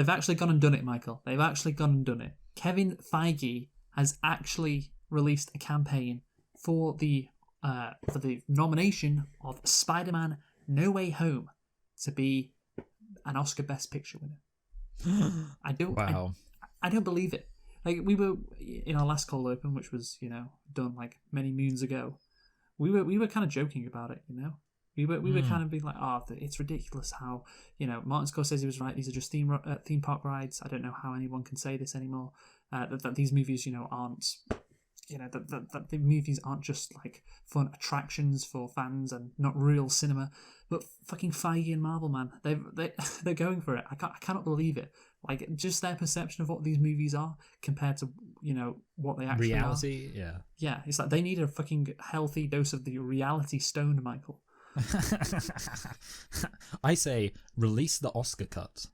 They've actually gone and done it, Michael. They've actually gone and done it. Kevin Feige has actually released a campaign for the nomination of Spider-Man No Way Home to be an Oscar Best Picture winner. I don't believe it. Like, we were in our last cold open, which was done like many moons ago. We were kind of joking about it, We were kind of being like, it's ridiculous how Martin Scorsese was right. These are just theme park rides. I don't know how anyone can say this anymore. That these movies aren't. That the movies aren't just like fun attractions for fans and not real cinema, but fucking Feige and Marvel, man, they're going for it. I cannot believe it. Like, just their perception of what these movies are compared to what they actually reality. Are. Yeah. It's like they need a fucking healthy dose of the reality stone, Michael. I say release the Oscar cut.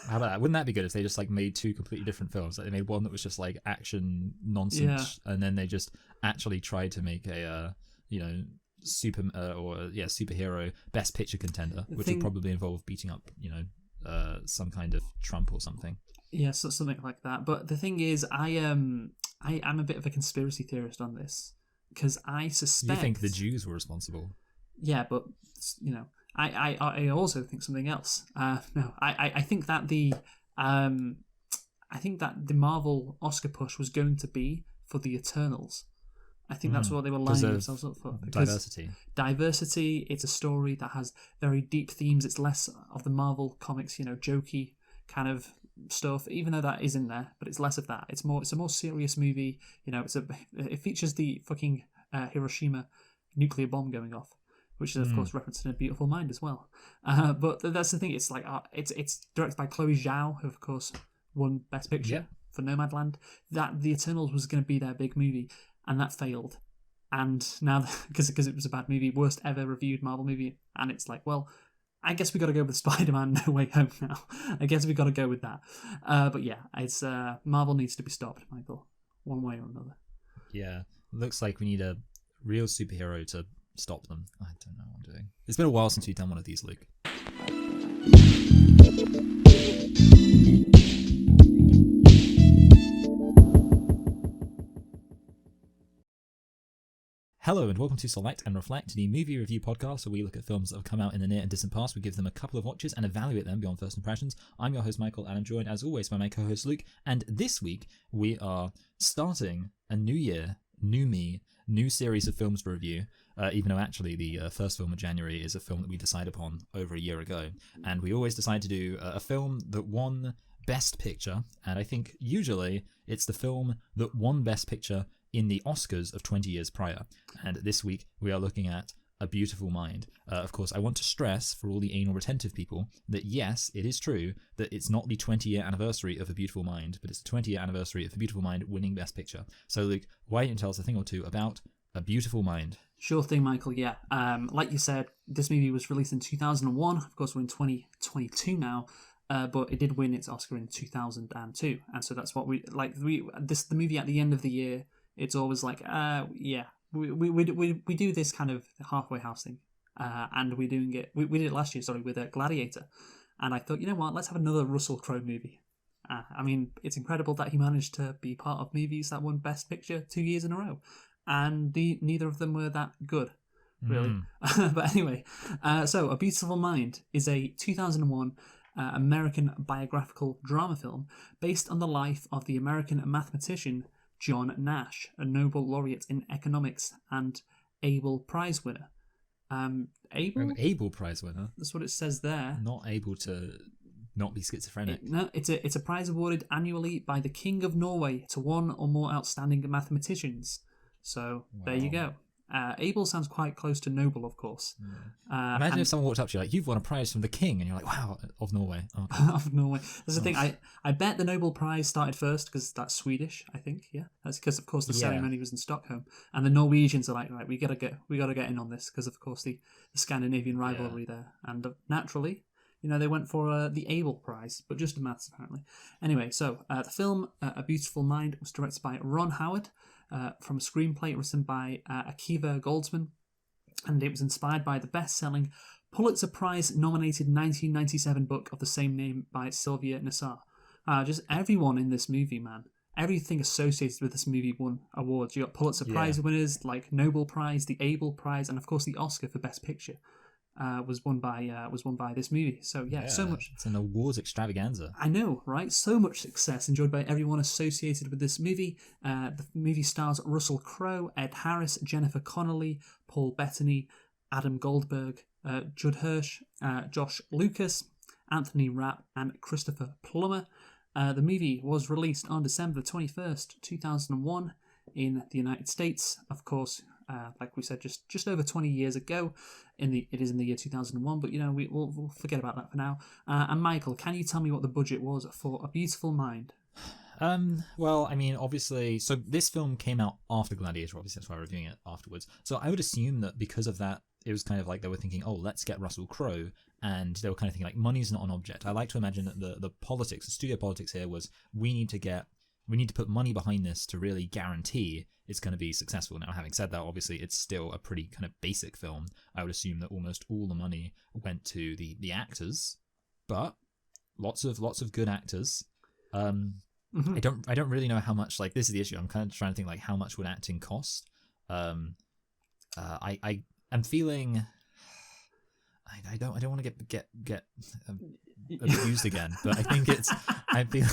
How about that? Wouldn't that be good if they just like made two completely different films? Like they made one that was just like action nonsense, and then they just actually tried to make a superhero best picture contender, which would probably involve beating up some kind of Trump or something. Yeah, so something like that. But the thing is, I am a bit of a conspiracy theorist on this because I suspect you think the Jews were responsible. Yeah, but I also think something else. No, I think that the Marvel Oscar push was going to be for the Eternals. I think that's what they were lining themselves up for. Diversity. It's a story that has very deep themes. It's less of the Marvel comics, jokey kind of stuff. Even though that is in there, but it's less of that. It's a more serious movie. It features the fucking Hiroshima nuclear bomb going off, which is of course referenced in A Beautiful Mind as well. But that's the thing. It's like it's directed by Chloe Zhao, who of course won Best Picture for Nomadland. That The Eternals was going to be their big movie, and that failed. And now, because it was a bad movie, worst ever reviewed Marvel movie, and it's like, well, I guess we got to go with Spider-Man No Way Home now. I guess we got to go with that. But yeah, it's Marvel needs to be stopped, Michael, one way or another. Yeah, looks like we need a real superhero to stop them. I don't know what I'm doing. It's been a while since we've done one of these, Luke. Hello and welcome to Select and Reflect, the movie review podcast where we look at films that have come out in the near and distant past. We give them a couple of watches and evaluate them beyond first impressions. I'm your host Michael, and I'm joined as always by my co-host Luke. And this week we are starting a new year, new me, new series of films to review, even though actually the first film of January is a film that we decided upon over a year ago. And we always decide to do a film that won Best Picture, and I think usually it's the film that won Best Picture in the Oscars of 20 years prior. And this week we are looking at A Beautiful Mind. Of course, I want to stress for all the anal retentive people that yes, it is true that it's not the 20-year anniversary of A Beautiful Mind, but it's the 20-year anniversary of A Beautiful Mind winning Best Picture. So Luke, why don't you tell us a thing or two about A Beautiful Mind? Sure thing, Michael, yeah. Like you said, this movie was released in 2001. Of course, we're in 2022 now. But it did win its Oscar in 2002. And so that's what the movie at the end of the year, it's always like, we do this kind of halfway house thing, and we're doing it. We did it last year, with Gladiator, and I thought, you know what, let's have another Russell Crowe movie. I mean, it's incredible that he managed to be part of movies that won Best Picture 2 years in a row, and neither of them were that good, really. But anyway, so A Beautiful Mind is a 2001 American biographical drama film based on the life of the American mathematician John Nash, a Nobel laureate in economics and Abel Prize winner. Abel Prize winner? That's what it says there. Not able to not be schizophrenic. It's a prize awarded annually by the King of Norway to one or more outstanding mathematicians. So There you go. Abel sounds quite close to Nobel, of course. Yeah. Imagine if someone walked up to you like, you've won a prize from the king, and you're like, wow, of Norway. Oh, okay. Of Norway. That's the thing. I bet the Nobel Prize started first because that's Swedish, I think. Yeah, that's because of course the ceremony was in Stockholm, and the Norwegians are like, right, we gotta get in on this because of course the Scandinavian rivalry there, and naturally, they went for the Abel Prize, but just in maths apparently. Anyway, so the film A Beautiful Mind was directed by Ron Howard. From a screenplay written by Akiva Goldsman, and it was inspired by the best-selling Pulitzer Prize nominated 1997 book of the same name by Sylvia Nassar. Just everyone in this movie, man. Everything associated with this movie won awards. You got Pulitzer Prize winners like Nobel Prize, the Abel Prize, and of course the Oscar for Best Picture was won by this movie. So so much. It's an awards extravaganza. I know, right? So much success enjoyed by everyone associated with this movie. The movie stars Russell Crowe, Ed Harris, Jennifer Connelly, Paul Bettany, Adam Goldberg, Judd Hirsch, Josh Lucas, Anthony Rapp, and Christopher Plummer. The movie was released on December 21st, 2001 in the United States. Of course, like we said, just over 20 years ago. It is in the year 2001, but we'll forget about that for now. And Michael, can you tell me what the budget was for A Beautiful Mind? Well, I mean, obviously, so this film came out after Gladiator, obviously, that's why we're reviewing it afterwards. So I would assume that because of that, it was kind of like they were thinking, oh, let's get Russell Crowe, and they were kind of thinking like, money's not an object. I like to imagine that the politics, the studio politics here was, we need to put money behind this to really guarantee it's going to be successful. Now, having said that, obviously, it's still a pretty kind of basic film. I would assume that almost all the money went to the actors, but lots of good actors. Mm-hmm. I don't really know how much, like, this is the issue. I'm kind of trying to think, like, how much would acting cost? I'm feeling, I don't want to get abused again, but I think I'm feeling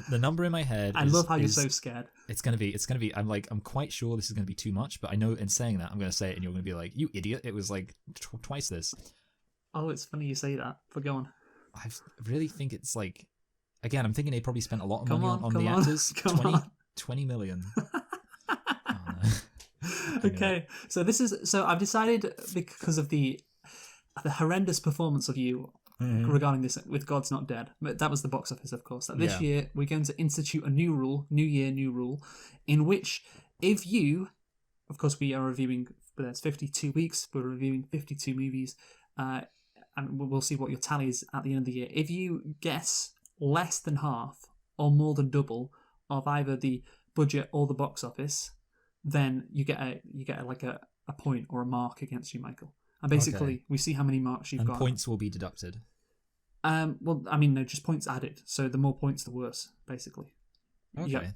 the number in my head. I love how you're so scared. It's gonna be. I'm quite sure this is gonna be too much, but I know in saying that I'm gonna say it, and you're gonna be like, you idiot! It was like twice this. Oh, it's funny you say that. But go on. I really think it's like, again, I'm thinking they probably spent a lot of money on the on, actors. 20 million. Okay, so I've decided, because of the horrendous performance of you regarding this with God's Not Dead, but that was the box office, of course, that this year we're going to institute a new rule, new year, new rule, in which if you, of course we are reviewing, but that's 52 weeks, we're reviewing 52 movies, and we'll see what your tally is at the end of the year. If you guess less than half or more than double of either the budget or the box office, then you get a point or a mark against you, Michael. And basically, we see how many marks you've got. And points will be deducted. Well, I mean, no, just points added. So the more points, the worse, basically. Okay.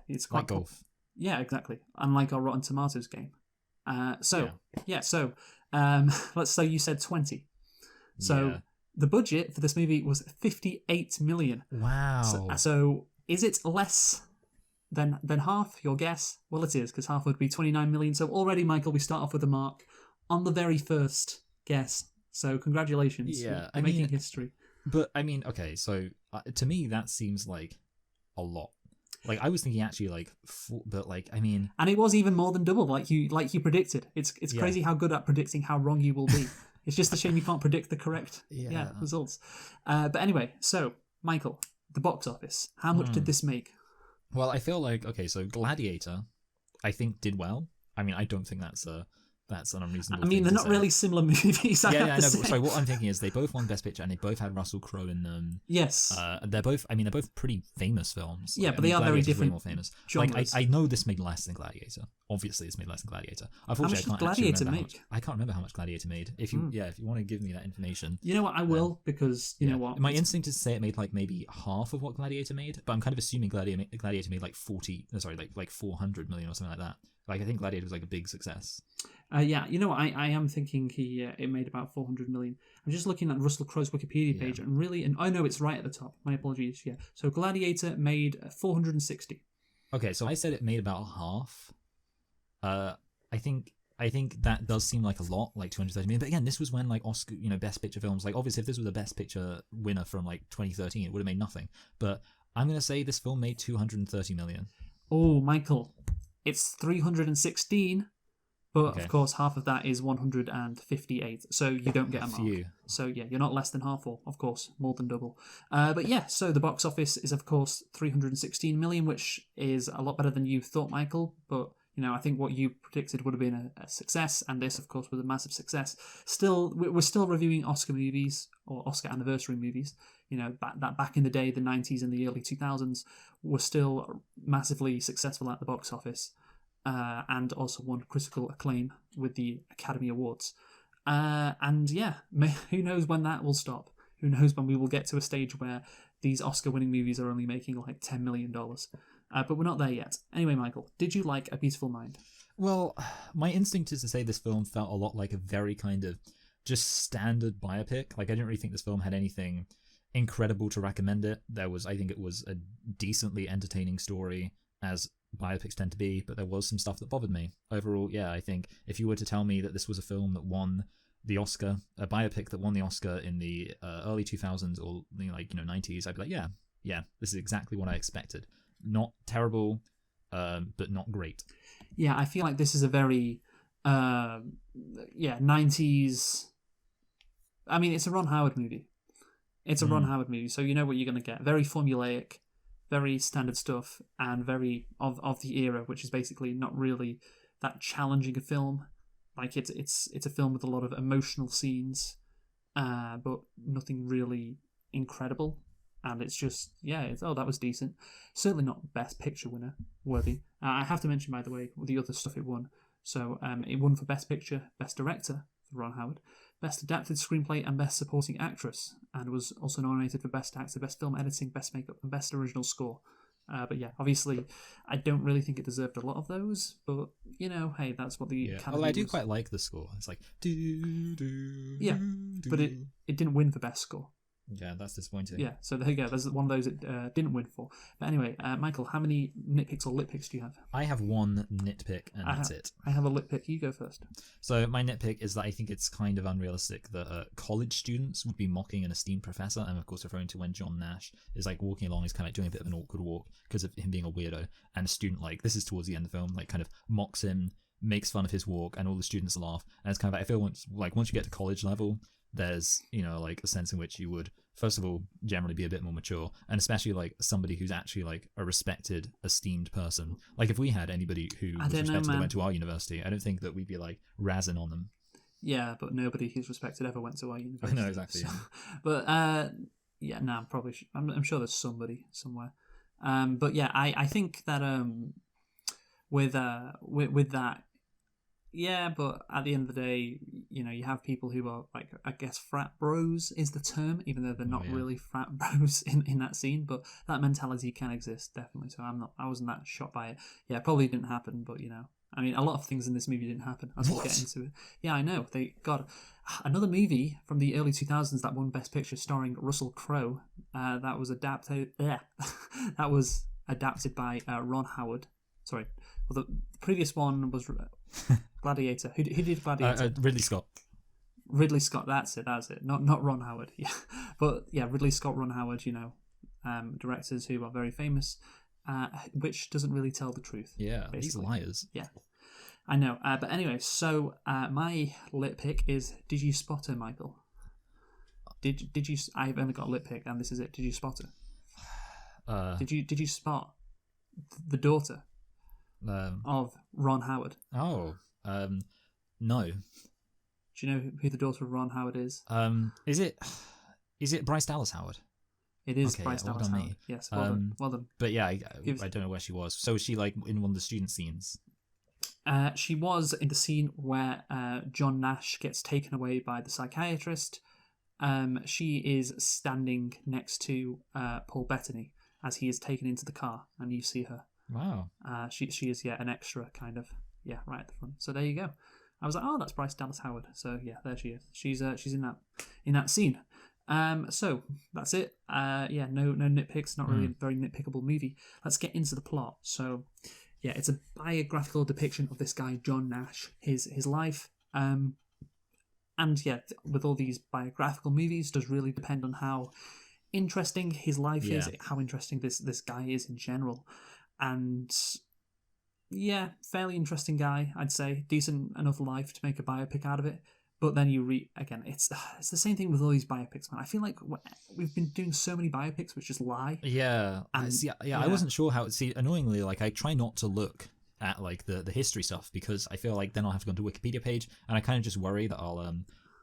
It's quite like golf. Yeah, exactly. Unlike our Rotten Tomatoes game. So let's say you said 20. So the budget for this movie was 58 million. Wow. So is it less than half? Your guess? Well, it is, because half would be 29 million. So already, Michael, we start off with a mark on the very first guess. So congratulations. Yeah, You're making history. But I mean, okay, so to me that seems like a lot. Like, I was thinking actually like but like, I mean, and it was even more than double, like you predicted. It's crazy how good at predicting how wrong you will be. It's just a shame you can't predict the correct results. But anyway, so Michael, the box office. How much did this make? Well, I feel like, okay, so Gladiator, I think, did well. I mean, I don't think that's an unreasonable thing. I mean, they're not really similar movies. I know. Sorry, what I'm thinking is they both won Best Picture and they both had Russell Crowe in them. Yes. They're both pretty famous films. Yeah, but they are very different. Way more famous. Genres. Like, I know this made less than Gladiator. Obviously, it's made less than Gladiator. Unfortunately, how much did Gladiator make? I can't remember how much Gladiator made. If you want to give me that information. You know what, I will, because you know what? My instinct is to say it made like maybe half of what Gladiator made, but I'm kind of assuming Gladiator made like 400 million or something like that. Like, I think Gladiator was like a big success. You know what? I am thinking it made about 400 million. I'm just looking at Russell Crowe's Wikipedia page, and I know it's right at the top. My apologies. Yeah. So Gladiator made 460. Okay, so I said it made about half. I think that does seem like a lot, like 230 million. But again, this was when like Oscar, Best Picture films, like obviously if this was a Best Picture winner from like 2013, it would have made nothing. But I'm gonna say this film made 230 million. Oh, Michael, it's 316. But of course, half of that is 158, so you don't get a mark. So yeah, you're not less than half, or of course more than double. But yeah, so the box office is of course 316 million, which is a lot better than you thought, Michael. But I think what you predicted would have been a success, and this, of course, was a massive success. Still, we're still reviewing Oscar movies or Oscar anniversary movies. Back in the day, the 90s and the early 2000s were still massively successful at the box office. And also won critical acclaim with the Academy Awards. And yeah, who knows when that will stop? Who knows when we will get to a stage where these Oscar-winning movies are only making like $10 million? But we're not there yet. Anyway, Michael, did you like A Beautiful Mind? Well, my instinct is to say this film felt a lot like a very kind of just standard biopic. Like, I didn't really think this film had anything incredible to recommend it. I think it was a decently entertaining story, as biopics tend to be, but there was some stuff that bothered me. Overall, yeah, I think if you were to tell me that this was a film that won the Oscar, a biopic that won the Oscar in the early 2000s or 90s, I'd be like, yeah, this is exactly what I expected. Not terrible, but not great. Yeah, I feel like this is a very 90s. I mean, it's a Ron Howard movie. It's a Ron Howard movie, so you know what you're going to get. Very formulaic, very standard stuff, and very of the era, which is basically not really that challenging a film. Like it's a film with a lot of emotional scenes, but nothing really incredible. And it's just that was decent. Certainly not Best Picture winner worthy. I have to mention, by the way, the other stuff it won. So it won for Best Picture, Best Director for Ron Howard, Best Adapted Screenplay, and Best Supporting Actress, and was also nominated for Best Actor, Best Film Editing, Best Makeup, and Best Original Score. But yeah, obviously, I don't really think it deserved a lot of those, but hey, that's what the Academy I do was. quite like the score. It's like but it didn't win for Best Score. Yeah, that's disappointing. Yeah, so there you go. There's one of those it didn't win for. But anyway, Michael, how many nitpicks or litpicks do you have? I have one nitpick, and that's it. I have a litpick. You go first. So my nitpick is that I think it's kind of unrealistic that college students would be mocking an esteemed professor. I'm of course referring to when John Nash is like walking along, he's kind of like doing a bit of an awkward walk because of him being a weirdo, and a student, like, this is towards the end of the film, like kind of mocks him, makes fun of his walk, and all the students laugh. And it's kind of like, I feel once you get to college level, there's like a sense in which you would first of all generally be a bit more mature, and especially like somebody who's actually like a respected, esteemed person. Like if we had anybody who was respected that went to our university, I don't think that we'd be like razzing on them. Yeah, but nobody who's respected ever went to our university. I know, exactly. So, but I'm sure there's somebody somewhere. But yeah, I think that with that. Yeah, but at the end of the day, you have people who are like, I guess frat bros is the term, even though they're not really frat bros in that scene. But that mentality can exist, definitely. So I wasn't that shocked by it. Yeah, it probably didn't happen, but I mean, a lot of things in this movie didn't happen. As we'll get into it. Yeah, I know. They got another movie from the early 2000s that won Best Picture, starring Russell Crowe. That was adapted. That was adapted by Ron Howard. Sorry. Well, the previous one was Gladiator. Who did Gladiator? Ridley Scott. Ridley Scott. That's it. Not Ron Howard. Yeah, but yeah, Ridley Scott, Ron Howard. Directors who are very famous, which doesn't really tell the truth. Yeah, these liars. Yeah, I know. But anyway, so my lit pick is: did you spot her, Michael? Did you? I've only got a lit pick, and this is it. Did you spot her? Did you spot the daughter of Ron Howard? No. Do you know who the daughter of Ron Howard is? Is it Bryce Dallas Howard? It is Bryce Dallas Howard. Me. Yes, well done. But yeah, I don't know where she was. So was she like in one of the student scenes? She was in the scene where John Nash gets taken away by the psychiatrist. She is standing next to Paul Bettany as he is taken into the car, and you see her. Wow. She is an extra kind of right at the front. So there you go. I was like, oh, that's Bryce Dallas Howard. So yeah, there she is. She's in that scene. So that's it. No nitpicks. Not really a very nitpickable movie. Let's get into the plot. So yeah, it's a biographical depiction of this guy John Nash, his life. And yeah, with all these biographical movies, does really depend on how interesting his life is, how interesting this guy is in general. And yeah, fairly interesting guy, I'd say. Decent enough life to make a biopic out of it. But then again, it's the same thing with all these biopics, man. I feel like we've been doing so many biopics which just lie. Yeah. I wasn't sure how. See, annoyingly, like I try not to look at like the history stuff because I feel like then I'll have to go into the Wikipedia page, and I kind of just worry that I'll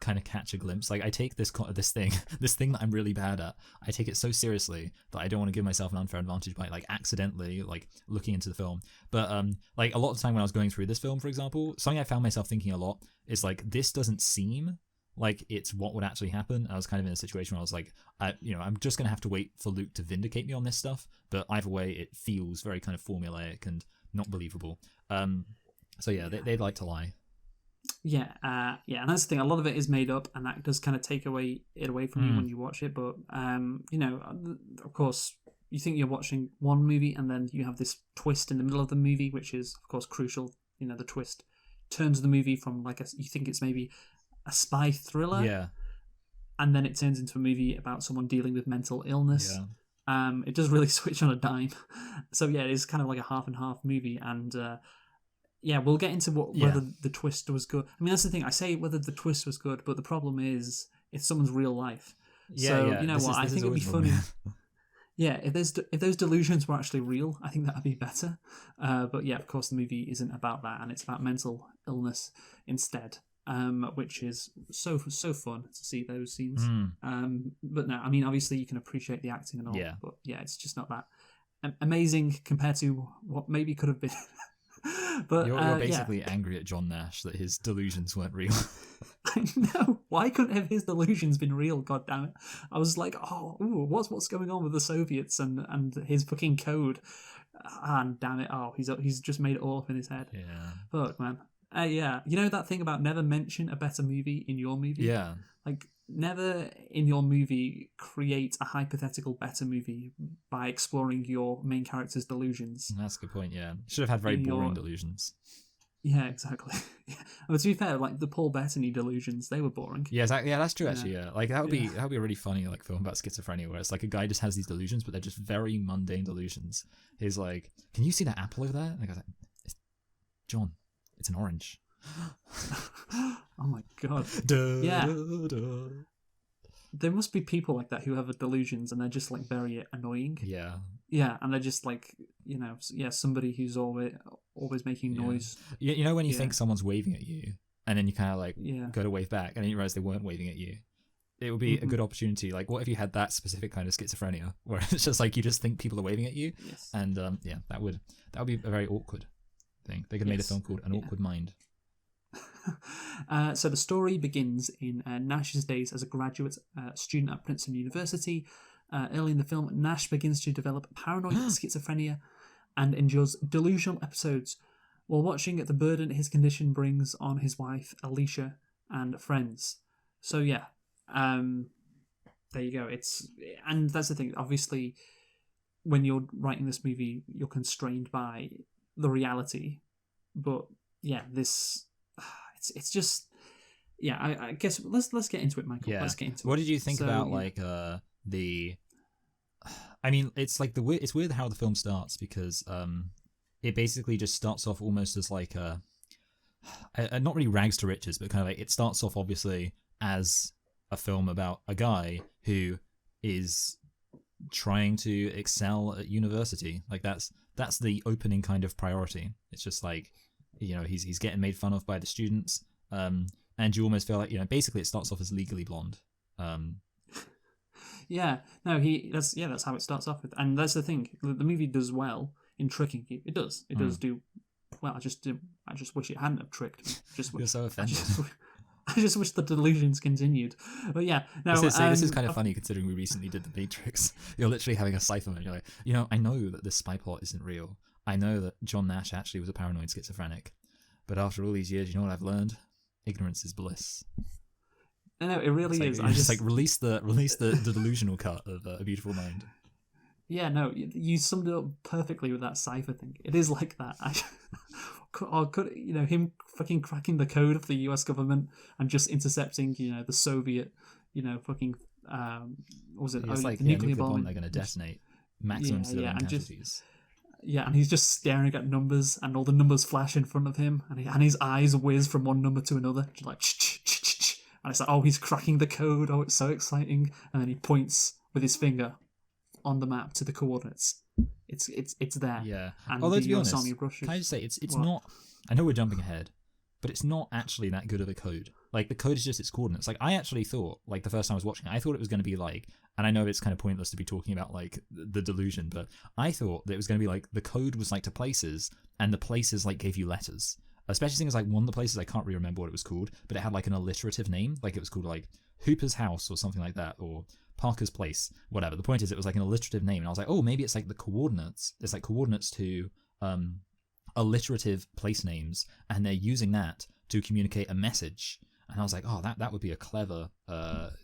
kind of catch a glimpse. Like I take this this thing this thing that I'm really bad at, I take it so seriously that I don't want to give myself an unfair advantage by like accidentally like looking into the film. But like a lot of the time when I was going through this film, for example, something I found myself thinking a lot is like, this doesn't seem like it's what would actually happen. I was kind of in a situation where I was like, I'm just gonna have to wait for Luke to vindicate me on this stuff, but either way it feels very kind of formulaic and not believable. So yeah, they'd like to lie. Yeah, and that's the thing. A lot of it is made up, and that does kind of take away from you when you watch it. But of course, you think you're watching one movie, and then you have this twist in the middle of the movie, which is of course crucial. The twist turns the movie from you think it's maybe a spy thriller, yeah, and then it turns into a movie about someone dealing with mental illness. Yeah. It does really switch on a dime. So yeah, it is kind of like a half and half movie, and yeah, we'll get into whether the twist was good. I mean, that's the thing. I say whether the twist was good, but the problem is it's someone's real life. Yeah, so yeah. You know what? I think it'd be funny. Yeah, if those delusions were actually real, I think that'd be better. But yeah, of course, the movie isn't about that, and it's about mental illness instead. Which is so fun to see those scenes. But no, I mean, obviously you can appreciate the acting and all. Yeah. But yeah, it's just not that amazing compared to what maybe could have been. But you're basically angry at John Nash that his delusions weren't real. I know. Why couldn't have his delusions been real? God damn it! I was like, what's going on with the Soviets and his fucking code? And damn it! He's just made it all up in his head. Yeah. Fuck, man. Yeah, you know that thing about never mention a better movie in your movie? Yeah. Like, never in your movie create a hypothetical better movie by exploring your main character's delusions. That's a good point, yeah. Should have had very boring delusions. Yeah, exactly. But to be fair, like the Paul Bettany delusions, they were boring. Yeah, exactly. Yeah, that's true, actually, yeah. Like, that would be a really funny like film about schizophrenia, where it's like a guy just has these delusions, but they're just very mundane delusions. He's like, can you see that apple over there? And the guy's like, John, it's an orange. Oh my god. Yeah. There must be people like that who have delusions and they're just like very annoying. Yeah. Yeah, and they're just like, somebody who's always making noise. You know when you think someone's waving at you and then you kind of like go to wave back and then you realize they weren't waving at you? It would be a good opportunity. Like, what if you had that specific kind of schizophrenia where it's just like you just think people are waving at you? Yes. And that would be a very awkward thing. They could have made a film called An Awkward Mind. So the story begins in Nash's days as a graduate student at Princeton University. Early in the film, Nash begins to develop paranoid schizophrenia and endures delusional episodes while watching the burden his condition brings on his wife, Alicia, and friends. So yeah, there you go. And that's the thing. Obviously, when you're writing this movie, you're constrained by the reality. But yeah, it's just, yeah. I guess let's get into it, Michael. Yeah. Let's get into it. What did you think about like the? I mean, it's like it's weird how the film starts because it basically just starts off almost as like a not really rags to riches, but kind of like it starts off obviously as a film about a guy who is trying to excel at university. Like that's the opening kind of priority. It's just like, he's getting made fun of by the students, and you almost feel like, basically it starts off as Legally Blonde. That's how it starts off with, and that's the thing. The movie does well in tricking you. It does do well. I just wish it hadn't have tricked me. You're so offended. I just wish the delusions continued. But yeah, no. This is kind of funny considering we recently did The Matrix. You're literally having a cipher moment. You're like, I know that this spy plot isn't real. I know that John Nash actually was a paranoid schizophrenic. But after all these years, you know what I've learned? Ignorance is bliss. No, it really is. I just like release the delusional cut of A Beautiful Mind. Yeah, no, you summed it up perfectly with that cipher thing. It is like that. Him fucking cracking the code of the US government and just intercepting, the Soviet, fucking, what was it? It's like the nuclear bomb they're going to detonate. Maximum civilian casualties. And he's just staring at numbers, and all the numbers flash in front of him, and his eyes whiz from one number to another, just like, and it's like, oh, he's cracking the code. Oh, it's so exciting. And then he points with his finger on the map to the coordinates. It's there. Yeah. And although to be honest, Army of Russia, can I just say it's not? I know we're jumping ahead, but it's not actually that good of a code. Like the code is just its coordinates. Like I actually thought, like the first time I was watching it, I thought it was going to be like, and I know it's kind of pointless to be talking about like the delusion, but I thought that it was going to be like the code was like to places, and the places like gave you letters. Especially things like one of the places, I can't really remember what it was called, but it had like an alliterative name, like it was called like Hooper's House or something like that, or Parker's Place, whatever. The point is, it was like an alliterative name, and I was like, oh, maybe it's like the coordinates. It's like coordinates to alliterative place names, and they're using that to communicate a message. And I was like, oh, that would be a clever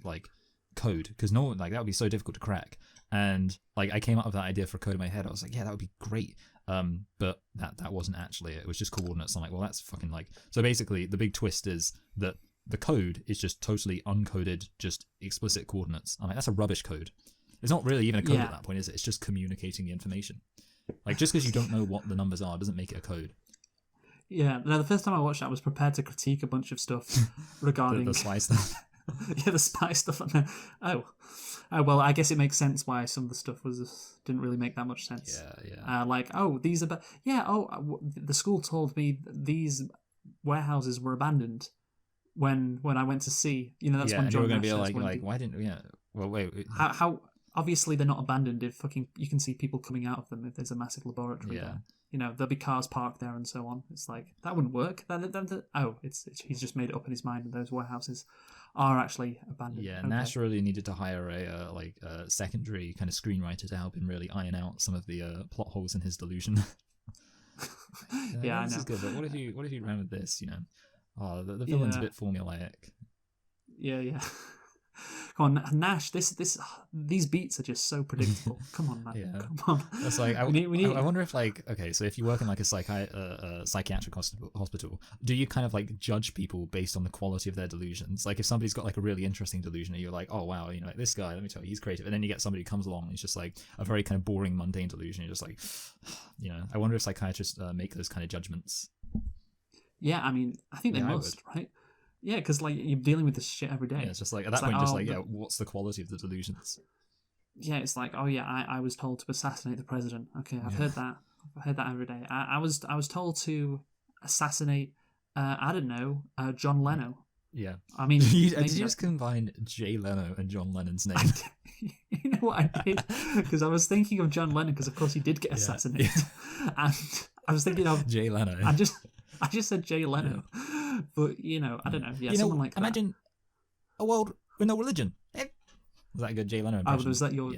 like code, because no one, like, that would be so difficult to crack. And like I came up with that idea for a code in my head. I was like, yeah, that would be great. But that wasn't actually it. It was just coordinates. I'm like, well, that's fucking like. So basically, the big twist is that the code is just totally uncoded, just explicit coordinates. I'm like, that's a rubbish code. It's not really even a code at that point, is it? It's just communicating the information. Like, just because you don't know what the numbers are doesn't make it a code. Yeah, no, the first time I watched that, I was prepared to critique a bunch of stuff regarding the spy stuff. Yeah, the spy stuff. Oh, well, I guess it makes sense why some of the stuff didn't really make that much sense. Yeah. Like, oh, these are the school told me these warehouses were abandoned when I went to see. You know, that's when John going to Nash be like, why didn't? Yeah. Well, wait. How obviously they're not abandoned if you can see people coming out of them if there's a massive laboratory there. You know, there'll be cars parked there and so on. It's like, that wouldn't work. He's just made it up in his mind, and those warehouses are actually abandoned. Yeah, okay. Nash really needed to hire a secondary kind of screenwriter to help him really iron out some of the plot holes in his delusion. Yeah, I know. This is good, but what if you ran with this? You know, the villain's a bit formulaic. Yeah. Come on, Nash. These beats are just so predictable. Come on, man. Yeah. Come on. That's like I wonder if, like, okay, so if you work in like a psychiatric hospital, do you kind of like judge people based on the quality of their delusions? Like, if somebody's got like a really interesting delusion, and you're like, oh wow, you know, like, this guy, let me tell you, he's creative, and then you get somebody who comes along and he's just like a very kind of boring, mundane delusion. You're just like, you know, I wonder if psychiatrists make those kind of judgments. Yeah, I mean, I think they must, right? Yeah, because like you're dealing with this shit every day. Yeah, it's just like at that point, what's the quality of the delusions? Yeah, it's like, oh yeah, I was told to assassinate the president. Okay, I've heard that. I've heard that every day. I was told to assassinate, I don't know, John Leno. Yeah, I mean, did you just combine Jay Leno and John Lennon's name? You know what I did? Because I was thinking of John Lennon, because of course he did get assassinated, and I was thinking of Jay Leno. I just said Jay Leno. But, you know, I don't know. Yeah, someone like that. Imagine a world with no religion. Was that a good Jay Leno impression? Oh, was that your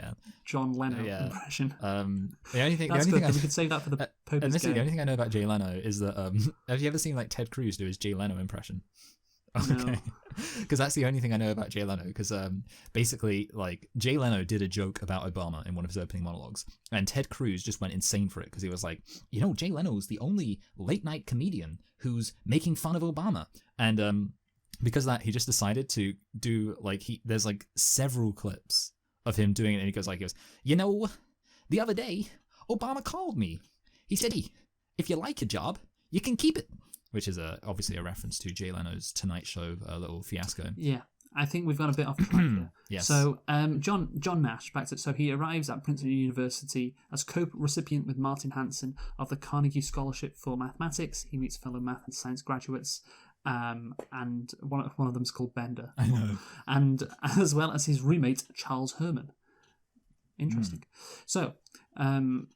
John Leno impression? The only thing we could save that for the Poker's Game. The only thing I know about Jay Leno is that, have you ever seen like Ted Cruz do his Jay Leno impression? Okay. Because that's the only thing I know about Jay Leno, because basically, like, Jay Leno did a joke about Obama in one of his opening monologues, and Ted Cruz just went insane for it, because he was like, you know, Jay Leno's the only late night comedian who's making fun of Obama. And because of that, he just decided to do, like, there's like several clips of him doing it, and he goes, you know, the other day Obama called me. He said, if you like a job, you can keep it. Which is obviously a reference to Jay Leno's Tonight Show little fiasco. Yeah, I think we've gone a bit off track here. Yes. So John Nash, back to it. So he arrives at Princeton University as co-recipient with Martin Hansen of the Carnegie Scholarship for Mathematics. He meets fellow math and science graduates, and one of them is called Bender. I know. And as well as his roommate, Charles Herman. Interesting. So, and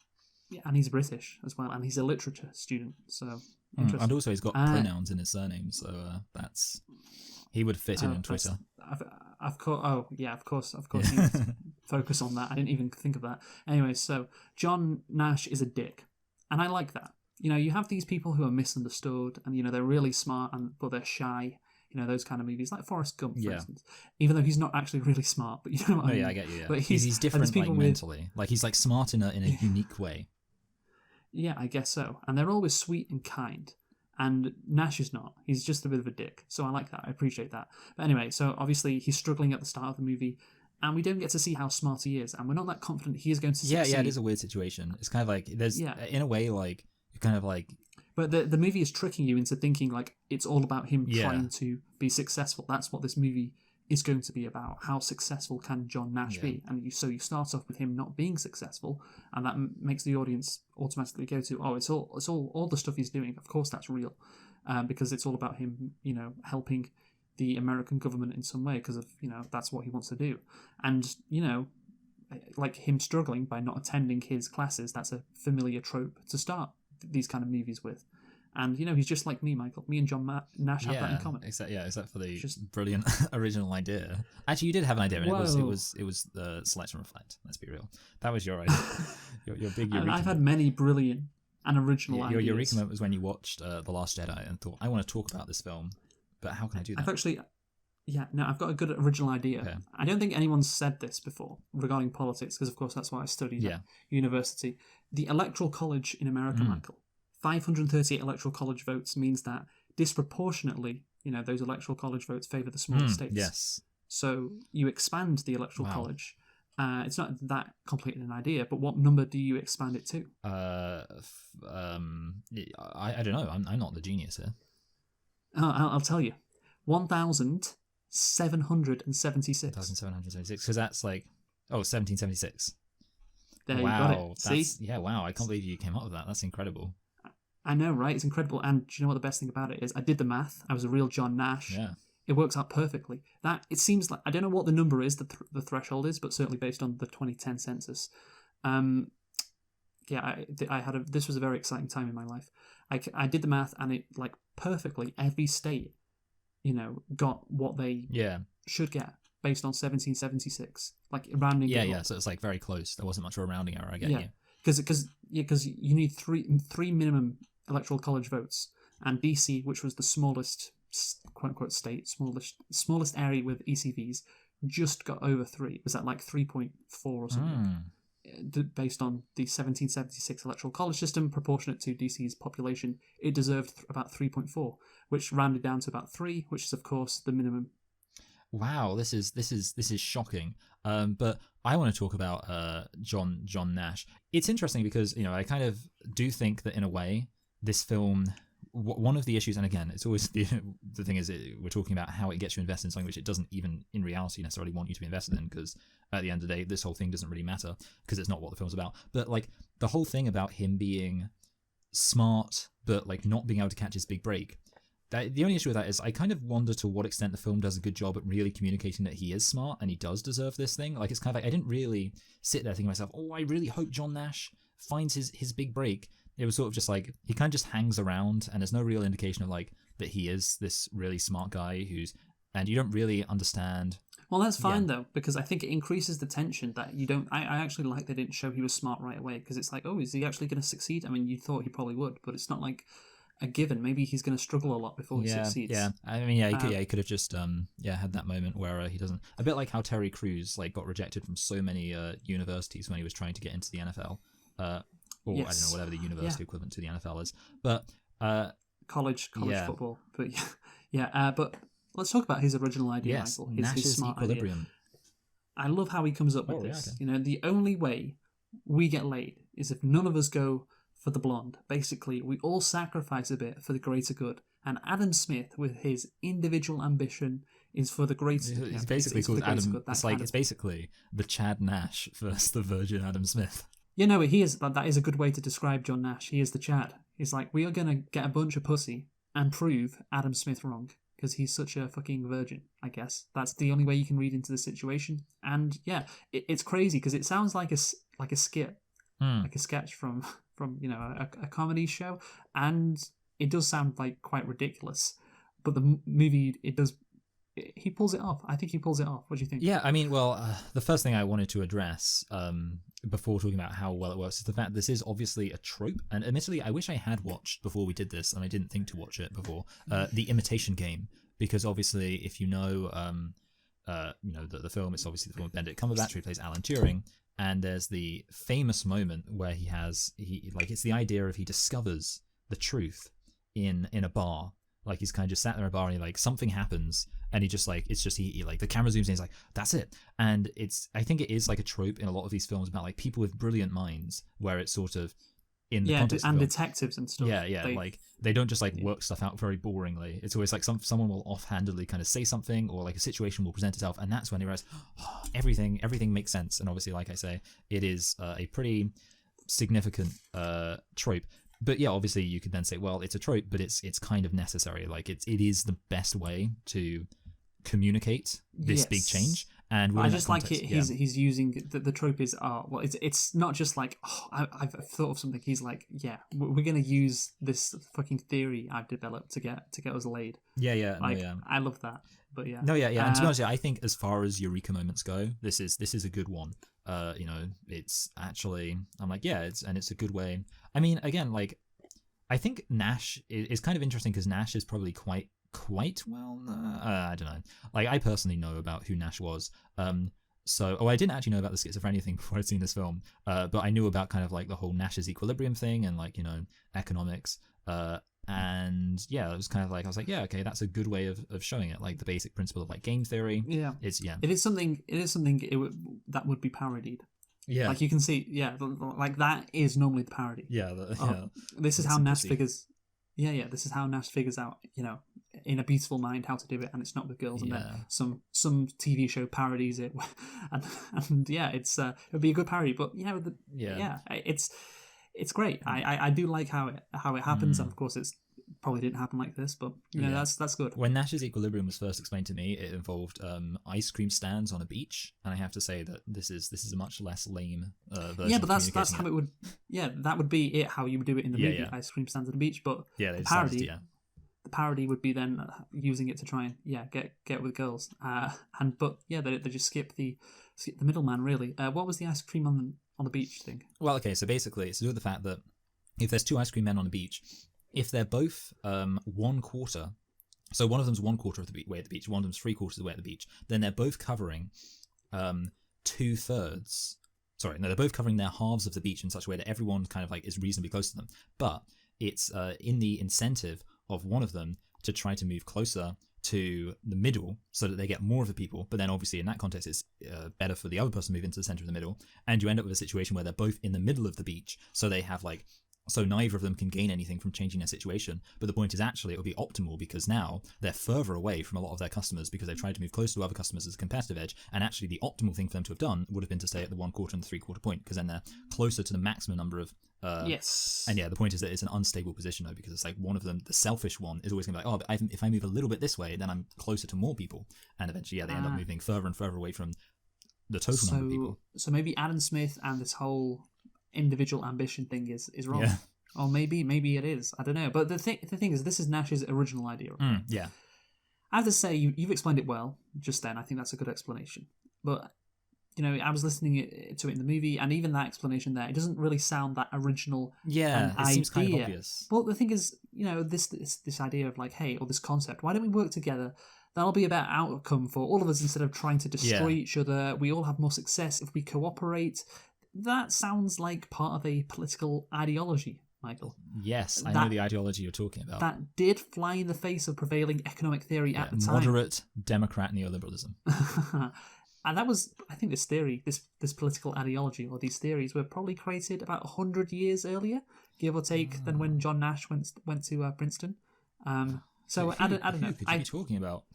he's British as well, and he's a literature student, so... And also he's got pronouns in his surname, so he would fit in on Twitter. Of course. You need to focus on that. I didn't even think of that. Anyway, so John Nash is a dick, and I like that. You know, you have these people who are misunderstood, and you know they're really smart, but they're shy. You know, those kind of movies, like Forrest Gump, for instance. Even though he's not actually really smart, but you know what I mean. Yeah, I get you. Yeah. But he's different, like mentally. Like he's like smart in a unique way. Yeah, I guess so. And they're always sweet and kind. And Nash is not. He's just a bit of a dick. So I like that. I appreciate that. But anyway, so obviously he's struggling at the start of the movie, and we don't get to see how smart he is. And we're not that confident he is going to succeed. Yeah, it is a weird situation. It's kind of like, there's, in a way, like, you're kind of like... But the movie is tricking you into thinking, like, it's all about him trying to be successful. That's what this movie is going to be about. How successful can John Nash be? And so you start off with him not being successful, and that makes the audience automatically go to, oh, it's all the stuff he's doing. Of course, that's real, because it's all about him, you know, helping the American government in some way because of, that's what he wants to do. And, like him struggling by not attending his classes, that's a familiar trope to start these kind of movies with. And, he's just like me, Michael. Me and John Nash have that in common. Except for the brilliant original idea. Actually, you did have an idea, and it was the Select and Reflect. Let's be real. That was your idea. your big Eureka. I've had many brilliant and original ideas. Your Eureka moment was when you watched The Last Jedi and thought, I want to talk about this film, but how can I do that? I've got a good original idea. Okay. I don't think anyone's said this before regarding politics, because of course that's what I studied at university. The Electoral College in America, Michael, 538 Electoral College votes means that disproportionately, those Electoral College votes favour the smaller states. Yes. So you expand the Electoral College. It's not that complicated an idea, but what number do you expand it to? I don't know. I'm not the genius here. I'll tell you. 1,776. 1,776, because that's 1776. There you got it. See? Yeah, wow. I can't believe you came up with that. That's incredible. I know, right? It's incredible. And do you know what the best thing about it is? I did the math. I was a real John Nash. Yeah. It works out perfectly. It seems like, I don't know what the number is, the threshold is, but certainly based on the 2010 census. This was a very exciting time in my life. I did the math, and it perfectly every state, got what they should get based on 1776, rounding. Yeah. So it's very close. There wasn't much of a rounding error. I get you. Because you need three minimum Electoral College votes, and DC, which was the smallest quote unquote state, smallest area with ECVs, just got over 3. It was at 3.4 or something. Based on the 1776 Electoral College system, proportionate to DC's population, it deserved about 3.4, which rounded down to about 3, which is of course the minimum. Wow, this is shocking. But I want to talk about John Nash. It's interesting because I kind of do think that in a way this film, one of the issues, and again, it's always the thing is we're talking about how it gets you invested in something which it doesn't even in reality necessarily want you to be invested in, because at the end of the day this whole thing doesn't really matter because it's not what the film's about. But the whole thing about him being smart but not being able to catch his big break, the only issue with that is I kind of wonder to what extent the film does a good job at really communicating that he is smart and he does deserve this thing. It's kind of I didn't really sit there thinking to myself, I really hope John Nash finds his big break. It was sort of just he kind of just hangs around, and there's no real indication of that he is this really smart guy and you don't really understand. Well, that's fine though, because I think it increases the tension that you don't. I actually like they didn't show he was smart right away, because it's is he actually going to succeed? I mean, you thought he probably would, but it's not a given. Maybe he's going to struggle a lot before he succeeds. Yeah. I mean, he could have just had that moment where he doesn't. A bit like how Terry Crews got rejected from so many universities when he was trying to get into the NFL. Or yes. I don't know, whatever the university equivalent to the NFL is. But college football. But but let's talk about his original idea, Michael. His smart equilibrium. Idea. I love how he comes up with this. Okay. The only way we get laid is if none of us go for the blonde. Basically, we all sacrifice a bit for the greater good. And Adam Smith, with his individual ambition, is for the greater. He's basically called Adam. Good, it's basically the Chad Nash versus the Virgin Adam Smith. He is. That is a good way to describe John Nash. He is the Chad. He's we are going to get a bunch of pussy and prove Adam Smith wrong, because he's such a fucking virgin, I guess. That's the only way you can read into the situation. And it's crazy, because it sounds like a skit, like a sketch from a comedy show, and it does sound quite ridiculous. But the movie, he pulls it off. I think he pulls it off. What do you think? Yeah, I mean, the first thing I wanted to address before talking about how well it works is the fact this is obviously a trope. And admittedly, I wish I had watched before we did this, and I didn't think to watch it before, The Imitation Game, because obviously, if you know, the film, it's obviously the film with Benedict Cumberbatch, who plays Alan Turing. And there's the famous moment where it's the idea of he discovers the truth in a bar. He's kind of just sat there in a bar, and something happens, and he just the camera zooms in, he's that's it. And I think it is a trope in a lot of these films about people with brilliant minds, where it's sort of in the context and of detectives and stuff. They don't just work stuff out very boringly. It's always someone will offhandedly kind of say something, or a situation will present itself, and that's when you realize everything makes sense. And obviously, like I say, it is a pretty significant trope. But yeah, obviously you could then say, well, it's a trope, but it's kind of necessary. It is the best way to communicate this big Yes. change. And we're I in that just like context, it. yeah. He's using the trope is well, it's not just like I've thought of something. He's like, yeah, we're gonna use this fucking theory I've developed to get us laid. Yeah. Like, No, yeah. I love that. But yeah, No, yeah. And to be honest, I think as far as eureka moments go, this is a good one. It's actually, I'm like, yeah, it's a good way. I mean, again, like, I think Nash is kind of interesting because Nash is probably quite well. I don't know. Like, I personally know about who Nash was. I didn't actually know about the schizophrenia thing before I'd seen this film. But I knew about kind of like the whole Nash's equilibrium thing and like, economics. And yeah, it was kind of like, I was like, yeah, okay, that's a good way of showing it, like the basic principle of like game theory. yeah, Yeah. It is something that would be parodied. Yeah. Like you can see, yeah, like that is normally the parody. Yeah. This is The how Nash simplicity. figures. Yeah. This is how Nash figures out, in a beautiful mind, how to do it, and it's not with girls. And Yeah. then some TV show parodies it, and yeah, it would be a good parody. But it's great. I do like how it happens, and of course it's probably didn't happen like this, but that's good. When Nash's equilibrium was first explained to me, it involved ice cream stands on a beach, and I have to say that this is a much less lame version. Yeah, but of that's how it would. Yeah, that would be it. How you would do it in the movie, Yeah. ice cream stands on the beach. But Yeah, they the decided parody, to, the parody would be then using it to try and get with girls. They just skip the middleman really. What was the ice cream on the beach thing? Well, okay, so basically it's to do with the fact that if there's two ice cream men on a beach, if they're both 1/4, so one of them's 1/4 of the way at the beach, one of them's 3/4 of the way at the beach, then they're both covering 2/3. Sorry, no, they're both covering their halves of the beach in such a way that everyone kind of like is reasonably close to them. But it's in the incentive of one of them to try to move closer to the middle so that they get more of the people. But then obviously in that context, it's better for the other person to move into the center of the middle. And you end up with a situation where they're both in the middle of the beach. So they have like, so neither of them can gain anything from changing their situation. But the point is actually it would be optimal because now they're further away from a lot of their customers because they've tried to move close to other customers as a competitive edge. And actually the optimal thing for them to have done would have been to stay at the 1/4 and the 3/4 point because then they're closer to the maximum number of Yes. And yeah, the point is that it's an unstable position though, because it's like one of them, the selfish one, is always going to be like, oh, but if I move a little bit this way, then I'm closer to more people. And eventually, yeah, they end up moving further and further away from the total number of people. So maybe Adam Smith and this whole individual ambition thing is wrong. Yeah. Or maybe it is. I don't know. But the thing is, this is Nash's original idea. Right? Yeah. I have to say, you've explained it well just then. I think that's a good explanation. But I was listening to it in the movie, and even that explanation there, it doesn't really sound that original. Yeah, it seems kind of obvious. Well, the thing is, this idea of like, hey, or this concept, why don't we work together? That'll be a better outcome for all of us instead of trying to destroy each other. We all have more success if we cooperate. That sounds like part of a political ideology, Michael. Yes, I know the ideology you're talking about. That did fly in the face of prevailing economic theory at the time. Moderate Democrat neoliberalism. And that was, I think, this theory, this political ideology, or these theories were probably created about 100 years earlier, give or take, than when John Nash went to Princeton. So I don't know. Who could you be talking about?